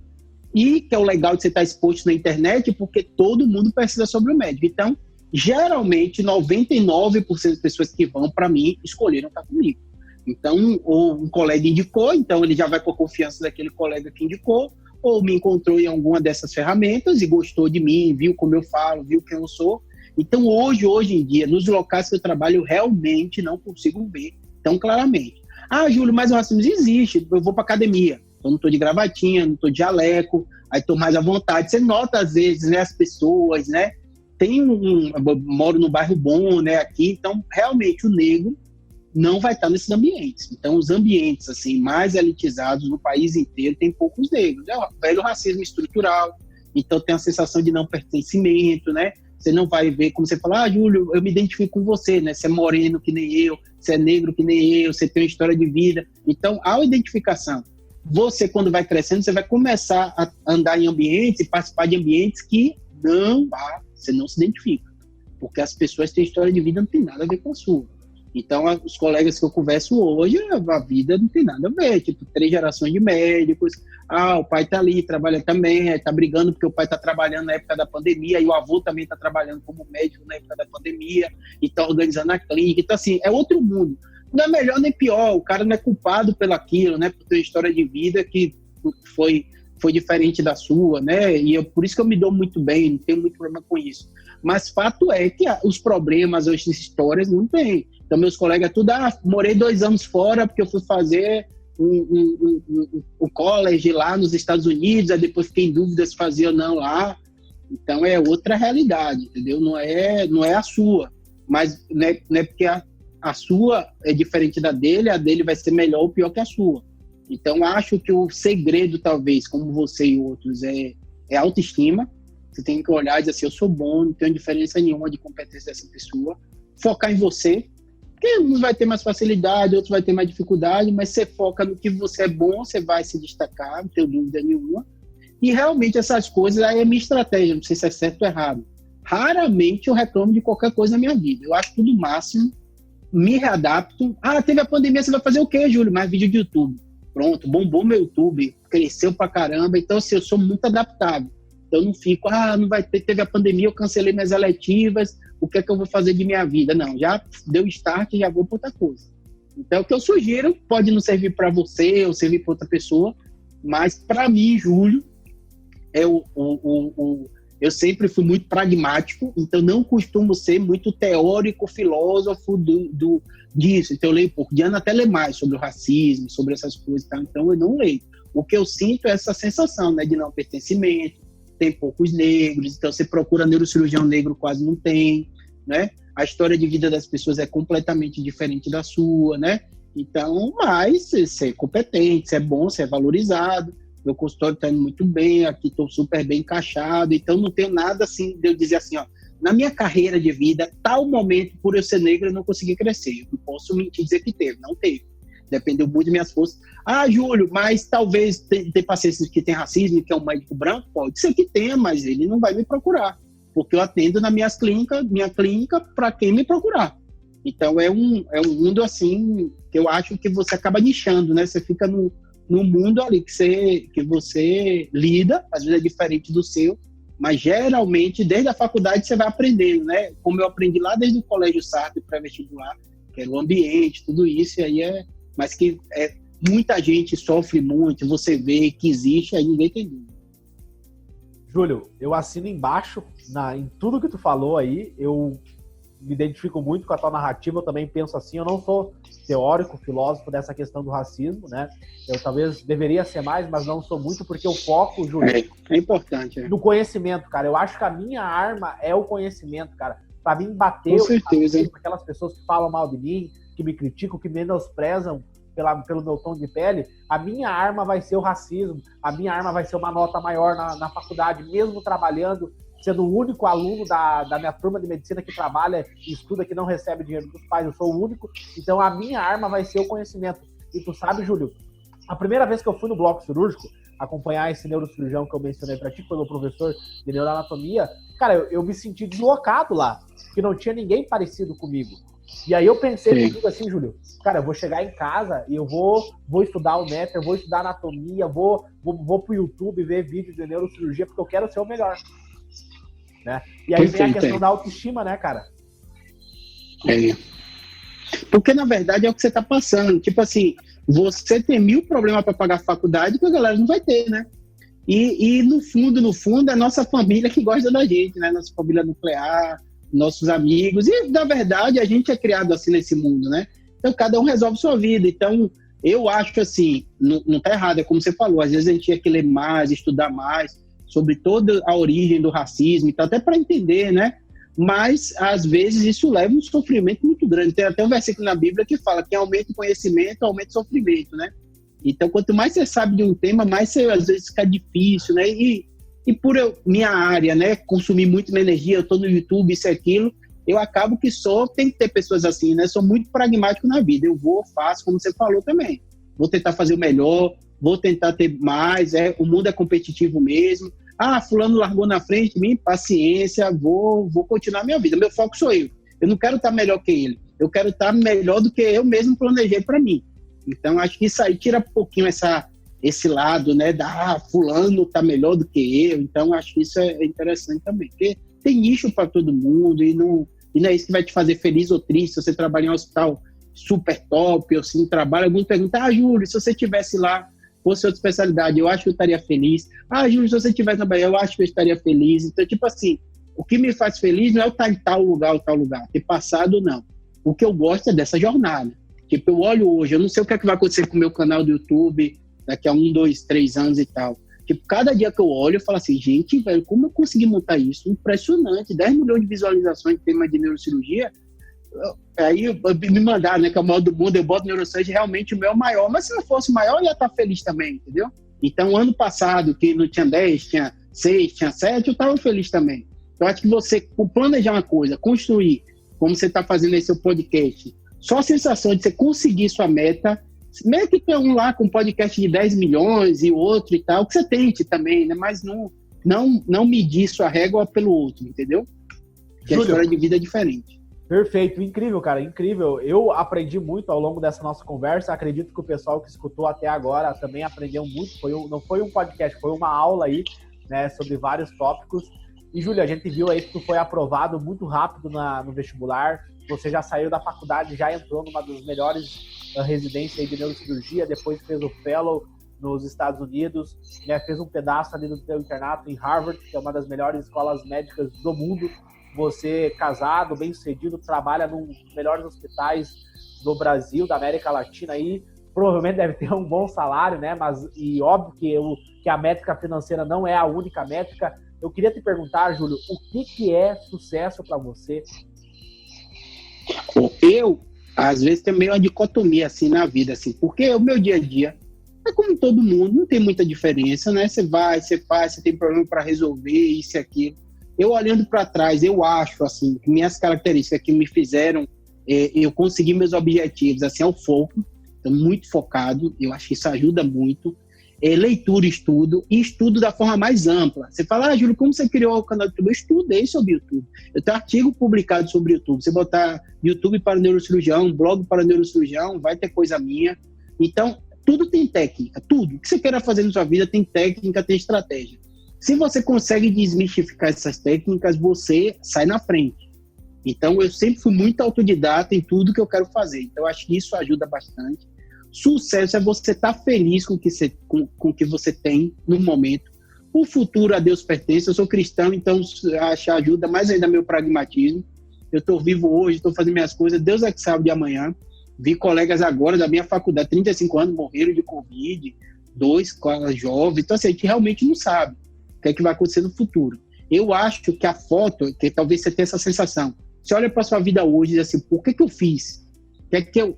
E que é o legal de você estar exposto na internet, porque todo mundo precisa sobre o médico. Então, geralmente, 99% das pessoas que vão para mim escolheram estar comigo. Então, ou um colega indicou, então ele já vai com a confiança daquele colega que indicou, ou me encontrou em alguma dessas ferramentas e gostou de mim, viu como eu falo, viu quem eu sou. Então, hoje em dia, nos locais que eu trabalho, eu realmente não consigo ver tão claramente. Ah, Júlio, mas o racismo existe, eu vou para academia, eu não estou de gravatinha, não estou de jaleco, aí estou mais à vontade. Você nota, às vezes, né, as pessoas, né? Eu moro no bairro bom, né, aqui, então, realmente, o negro não vai estar nesses ambientes. Então, os ambientes assim mais elitizados no país inteiro tem poucos negros. É o velho racismo estrutural, então tem a sensação de não pertencimento, né? Você não vai ver, como você fala, Júlio, eu me identifico com você, né? Você é moreno que nem eu, você é negro que nem eu, você tem uma história de vida. Então, há uma identificação. Você, quando vai crescendo, você vai começar a andar em ambientes e participar de ambientes que você não se identifica. Porque as pessoas têm história de vida, não tem nada a ver com a sua. Então, os colegas que eu converso hoje, a vida não tem nada a ver. Tipo, 3 gerações de médicos, o pai tá ali, trabalha também, tá brigando porque o pai tá trabalhando na época da pandemia, e o avô também tá trabalhando como médico na época da pandemia, e tá organizando a clínica. Então, assim, é outro mundo. Não é melhor nem pior, o cara não é culpado pelaquilo, né? Por ter uma história de vida que foi diferente da sua, né? E por isso que eu me dou muito bem, não tenho muito problema com isso. Mas fato é que os problemas, as histórias, não tem. Então, meus colegas tudo, morei 2 anos fora porque eu fui fazer um college lá nos Estados Unidos, aí depois fiquei em dúvida se fazia ou não lá. Então, é outra realidade, entendeu? Não é a sua. Mas não é porque a sua é diferente da dele, a dele vai ser melhor ou pior que a sua. Então, acho que o segredo, talvez, como você e outros, é autoestima. Você tem que olhar e dizer assim, eu sou bom, não tenho diferença nenhuma de competência dessa pessoa. Focar em você, porque uns vai ter mais facilidade, outros vai ter mais dificuldade, mas você foca no que você é bom, você vai se destacar, não tenho dúvida nenhuma. E realmente essas coisas aí é minha estratégia, não sei se é certo ou errado. Raramente eu reclamo de qualquer coisa na minha vida. Eu acho tudo máximo, me readapto. Teve a pandemia, você vai fazer o quê, Júlio? Mais vídeo de YouTube. Pronto, bombou meu YouTube, cresceu pra caramba. Então, assim, eu sou muito adaptável. Então, eu não fico, não vai ter, teve a pandemia, eu cancelei minhas eletivas, o que é que eu vou fazer de minha vida? Não, já deu start, já vou para outra coisa. Então, o que eu sugiro, pode não servir para você ou servir para outra pessoa, mas para mim, Júlio, eu sempre fui muito pragmático, então não costumo ser muito teórico, filósofo disso. Então, eu leio pouco. Diana até lê mais sobre o racismo, sobre essas coisas, tá? Então eu não leio. O que eu sinto é essa sensação, né, de não pertencimento, tem poucos negros, então você procura neurocirurgião negro, quase não tem, né? A história de vida das pessoas é completamente diferente da sua, né? Então, mas você é competente, você é bom, você é valorizado, meu consultório está indo muito bem, aqui estou super bem encaixado, então não tenho nada assim de eu dizer assim, na minha carreira de vida, tal momento, por eu ser negro, eu não consegui crescer. Eu não posso mentir e dizer que teve, não teve. Dependeu muito de minhas forças. Júlio, mas talvez ter pacientes que tem racismo, que é um médico branco, pode ser que tenha, mas ele não vai me procurar, porque eu atendo na minha clínica para quem me procurar. Então é um mundo assim, que eu acho que você acaba nichando, né? Você fica no mundo ali que você lida, às vezes é diferente do seu, mas geralmente desde a faculdade você vai aprendendo, né? Como eu aprendi lá desde o colégio Sartre pré-vestibular, que era o ambiente, tudo isso, e aí mas que muita gente sofre muito, você vê que existe, aí ninguém tem dúvida. Júlio, eu assino embaixo em tudo que tu falou aí, eu me identifico muito com a tua narrativa, eu também penso assim, eu não sou teórico, filósofo dessa questão do racismo, né? Eu talvez deveria ser mais, mas não sou muito, porque eu foco, Júlio, é importante, no conhecimento, cara. Eu acho que a minha arma é o conhecimento, cara. Pra mim bater, com certeza, aquelas pessoas que falam mal de mim, que me criticam, que menosprezam pelo meu tom de pele, a minha arma vai ser o racismo, a minha arma vai ser uma nota maior na faculdade, mesmo trabalhando, sendo o único aluno da minha turma de medicina que trabalha e estuda, que não recebe dinheiro dos pais, eu sou o único, então a minha arma vai ser o conhecimento. E tu sabe, Júlio, a primeira vez que eu fui no bloco cirúrgico, acompanhar esse neurocirurgião que eu mencionei pra ti, que foi meu professor de neuroanatomia, cara, eu me senti deslocado lá, que não tinha ninguém parecido comigo. E aí eu pensei comigo assim, Júlio, cara, eu vou chegar em casa e eu vou estudar o MET, eu vou estudar anatomia, vou pro YouTube ver vídeo de neurocirurgia, porque eu quero ser o melhor. Né? E aí vem a questão da autoestima, né, cara? Porque, na verdade, é o que você tá passando. Tipo assim, você tem 1000 problemas para pagar a faculdade que a galera não vai ter, né? E no fundo, é a nossa família que gosta da gente, né? Nossa família nuclear, nossos amigos. E, na verdade, a gente é criado assim nesse mundo, né? Então, cada um resolve sua vida. Então, eu acho que, assim, não tá errado. É como você falou, às vezes a gente tinha que ler mais, estudar mais sobre toda a origem do racismo, então, até para entender, né? Mas, às vezes, isso leva um sofrimento muito grande. Tem até um versículo na Bíblia que fala que aumenta o conhecimento, aumenta o sofrimento, né? Então, quanto mais você sabe de um tema, mais você, às vezes, fica difícil, né? E por minha área, né? Consumir muito minha energia, eu estou no YouTube, isso e aquilo, eu acabo que tem que ter pessoas assim, né? Sou muito pragmático na vida. Eu faço, como você falou também. Vou tentar fazer o melhor, vou tentar ter mais, o mundo é competitivo mesmo. Fulano largou na frente de mim, paciência, vou continuar a minha vida. Meu foco sou eu. Eu não quero estar melhor que ele. Eu quero estar melhor do que eu mesmo planejei para mim. Então, acho que isso aí tira um pouquinho essa esse lado, né, fulano tá melhor do que eu. Então, acho que isso é interessante também, porque tem nicho para todo mundo e não é isso que vai te fazer feliz ou triste. Se você trabalha em um hospital super top, ou se não trabalha, alguém pergunta, Júlio, se você estivesse lá, fosse outra especialidade, eu acho que eu estaria feliz. Júlio, se você estivesse na Bahia, eu acho que eu estaria feliz. Então, tipo assim, o que me faz feliz não é eu estar em tal lugar ou tal lugar, ter passado, não. O que eu gosto é dessa jornada. Tipo, eu olho hoje, eu não sei o que é que vai acontecer com o meu canal do YouTube daqui a 1, 2, 3 anos e tal. Tipo, cada dia que eu olho, eu falo assim, gente, velho, como eu consegui montar isso? Impressionante, 10 milhões de visualizações em tema de neurocirurgia. Aí me mandaram, né, que é o maior do mundo, eu boto neurocirurgia, realmente o meu é o maior, mas se não fosse o maior, eu ia estar feliz também, entendeu? Então, ano passado, que não tinha 10, tinha 6, tinha 7, eu estava feliz também. Então, acho que você planejar uma coisa, construir, como você está fazendo aí seu podcast, só a sensação de você conseguir sua meta, mesmo que tenha um lá com um podcast de 10 milhões e outro e tal, que você tente também, né? Mas não medir sua régua pelo outro, entendeu? Que a história de vida é diferente. Perfeito, incrível, cara, incrível. Eu aprendi muito ao longo dessa nossa conversa, acredito que o pessoal que escutou até agora também aprendeu muito, não foi um podcast, foi uma aula aí, né, sobre vários tópicos. E, Júlio, a gente viu aí que tu foi aprovado muito rápido no vestibular, você já saiu da faculdade, já entrou numa das melhores residências aí de neurocirurgia, depois fez o fellow nos Estados Unidos, né, fez um pedaço ali do teu internato em Harvard, que é uma das melhores escolas médicas do mundo. Você, casado, bem-sucedido, trabalha num dos melhores hospitais do Brasil, da América Latina aí, provavelmente deve ter um bom salário, né? E óbvio que a métrica financeira não é a única métrica. Eu queria te perguntar, Júlio, o que é sucesso para você? Eu, às vezes, tenho meio uma dicotomia assim na vida, assim, porque o meu dia a dia é como todo mundo, não tem muita diferença, né? Você vai, você faz, você tem problema para resolver, isso e aquilo. Eu olhando para trás, eu acho assim, que minhas características que me fizeram eu conseguir meus objetivos, assim, é o foco, então muito focado, eu acho que isso ajuda muito. Leitura e estudo da forma mais ampla. Você fala, Júlio, como você criou o canal do YouTube? Eu estudei sobre YouTube. Eu tenho artigo publicado sobre YouTube. Você botar YouTube para neurocirurgião, blog para neurocirurgião, vai ter coisa minha. Então, tudo tem técnica, tudo. O que você queira fazer na sua vida tem técnica, tem estratégia. Se você consegue desmistificar essas técnicas, você sai na frente. Então, eu sempre fui muito autodidata em tudo que eu quero fazer. Então, eu acho que isso ajuda bastante. Sucesso é você estar feliz com o que você tem no momento. O futuro a Deus pertence. Eu sou cristão, então acho que ajuda mais ainda meu pragmatismo. Eu estou vivo hoje, estou fazendo minhas coisas. Deus é que sabe de amanhã. Vi colegas agora da minha faculdade, 35 anos, morreram de Covid, 2 jovens. Então, assim, a gente realmente não sabe o que é que vai acontecer no futuro. Eu acho que a foto, que talvez você tenha essa sensação, você olha para a sua vida hoje e diz assim, por que eu fiz?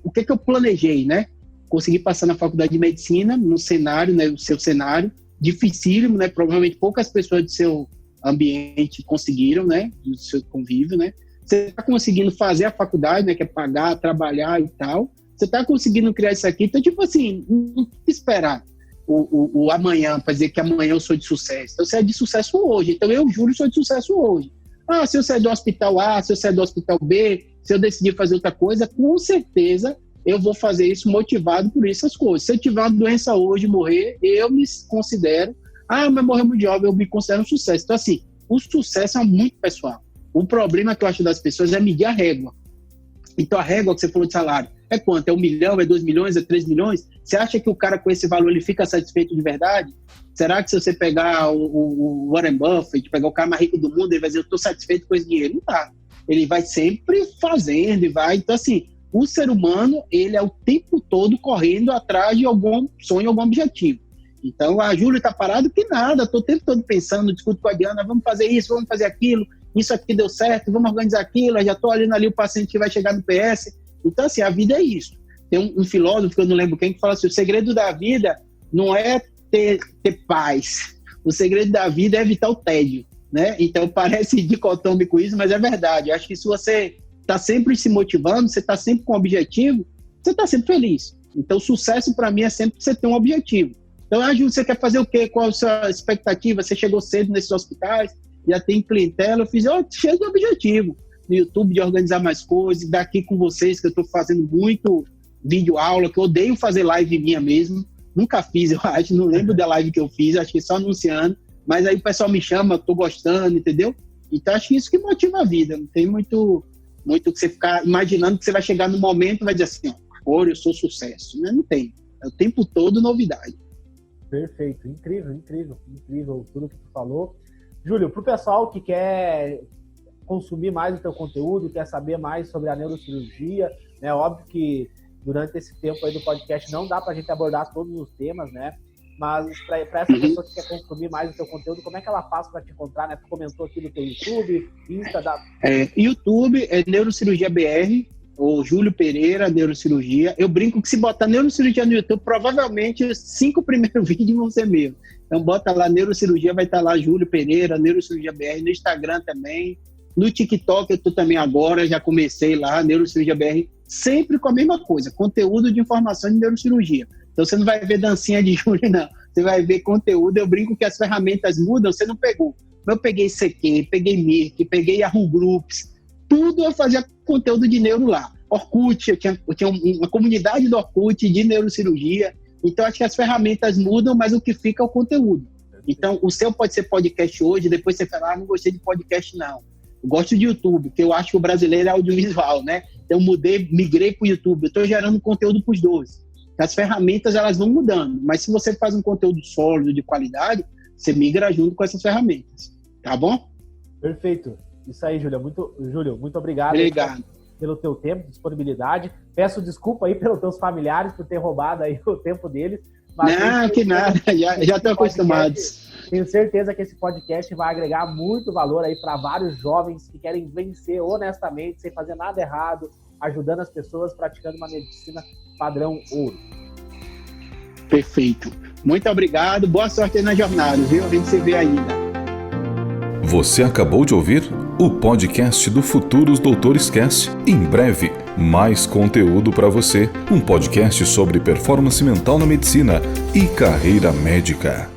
O que eu planejei, né? Consegui passar na faculdade de medicina, no cenário, né? O seu cenário, dificílimo, né? Provavelmente poucas pessoas do seu ambiente conseguiram, né? Do seu convívio, né? Você está conseguindo fazer a faculdade, né? Que é pagar, trabalhar e tal. Você está conseguindo criar isso aqui. Então, tipo assim, não tem que esperar o amanhã para dizer que amanhã eu sou de sucesso. Então, você é de sucesso hoje. Então, eu, Júlio, sou de sucesso hoje. Se eu sair do hospital A, se eu sair do hospital B, se eu decidir fazer outra coisa, com certeza eu vou fazer isso motivado por essas coisas. Se eu tiver uma doença hoje e morrer, eu me considero, mas morreu muito jovem, eu me considero um sucesso. Então, assim, o sucesso é muito pessoal. O problema que eu acho das pessoas é medir a régua. Então, a régua que você falou de salário, é quanto? É 1 milhão, é 2 milhões, é 3 milhões? Você acha que o cara com esse valor, ele fica satisfeito de verdade? Será que se você pegar o Warren Buffett, pegar o cara mais rico do mundo, ele vai dizer, eu estou satisfeito com esse dinheiro? Não tá. Ele vai sempre fazendo e vai. Então, assim, o ser humano, ele é o tempo todo correndo atrás de algum sonho, algum objetivo. Então, a Júlia está parado que nada, estou o tempo todo pensando, discuto com a Diana, vamos fazer isso, vamos fazer aquilo, isso aqui deu certo, vamos organizar aquilo, já estou olhando ali o paciente que vai chegar no PS. Então, assim, a vida é isso. Tem um filósofo, que eu não lembro quem, que fala assim, o segredo da vida não é ter paz, o segredo da vida é evitar o tédio, né? Então, parece dicotômico isso, mas é verdade. Eu acho que se você está sempre se motivando, você está sempre com um objetivo, você está sempre feliz. Então, sucesso para mim é sempre você ter um objetivo. Então, Júlio, você quer fazer o quê? Qual a sua expectativa? Você chegou cedo nesses hospitais, já tem clientela, eu fiz, cheio de objetivo. No YouTube, de organizar mais coisas, daqui com vocês, que eu estou fazendo muito vídeo aula, que eu odeio fazer live minha mesmo, Nunca fiz, eu acho, não lembro da live que eu fiz, acho que só anunciando, mas aí o pessoal me chama, tô gostando, entendeu? Então acho que isso que motiva a vida, não tem muito que você ficar imaginando que você vai chegar no momento e vai dizer assim, ó, agora eu sou sucesso, né? Não tem, é o tempo todo novidade. Perfeito, incrível tudo que tu falou. Júlio, pro pessoal que quer consumir mais o teu conteúdo, quer saber mais sobre a neurocirurgia, né? Óbvio que durante esse tempo aí do podcast não dá pra gente abordar todos os temas, né? Mas para essa pessoa que quer consumir mais o teu conteúdo, como é que ela faz para te encontrar, né? Tu comentou aqui no teu YouTube, Insta da... YouTube é Neurocirurgia BR, ou Júlio Pereira, Neurocirurgia. Eu brinco que se botar Neurocirurgia no YouTube, provavelmente os 5 primeiros vídeos vão ser meus. Então bota lá Neurocirurgia, vai estar lá Júlio Pereira, Neurocirurgia BR, no Instagram também. No TikTok eu tô também agora, já comecei lá, Neurocirurgia BR, sempre com a mesma coisa, conteúdo de informação de neurocirurgia. Então você não vai ver dancinha de Júlio, não. Você vai ver conteúdo. Eu brinco que as ferramentas mudam, você não pegou. Eu peguei CQ, peguei Mirk, peguei Yahoo Groups, tudo eu fazia conteúdo de neuro lá. Orkut, eu tinha uma comunidade do Orkut de neurocirurgia. Então acho que as ferramentas mudam, mas o que fica é o conteúdo. Então o seu pode ser podcast hoje, depois você fala, não gostei de podcast não. Eu gosto de YouTube, porque eu acho que o brasileiro é audiovisual, né? Então migrei para o YouTube. Eu estou gerando conteúdo para os dois. As ferramentas, elas vão mudando. Mas se você faz um conteúdo sólido, de qualidade, você migra junto com essas ferramentas. Tá bom? Perfeito. Isso aí, Júlio. Muito obrigado. Obrigado. Pelo teu tempo, disponibilidade. Peço desculpa aí pelos teus familiares por ter roubado aí o tempo deles. Mas não, que nada. Já estão acostumados. Tenho certeza que esse podcast vai agregar muito valor aí para vários jovens que querem vencer honestamente, sem fazer nada errado, ajudando as pessoas, praticando uma medicina padrão ouro. Perfeito. Muito obrigado. Boa sorte aí na jornada, viu? A gente se vê ainda. Você acabou de ouvir o podcast do Futuros Doutores Cast. Em breve, mais conteúdo para você. Um podcast sobre performance mental na medicina e carreira médica.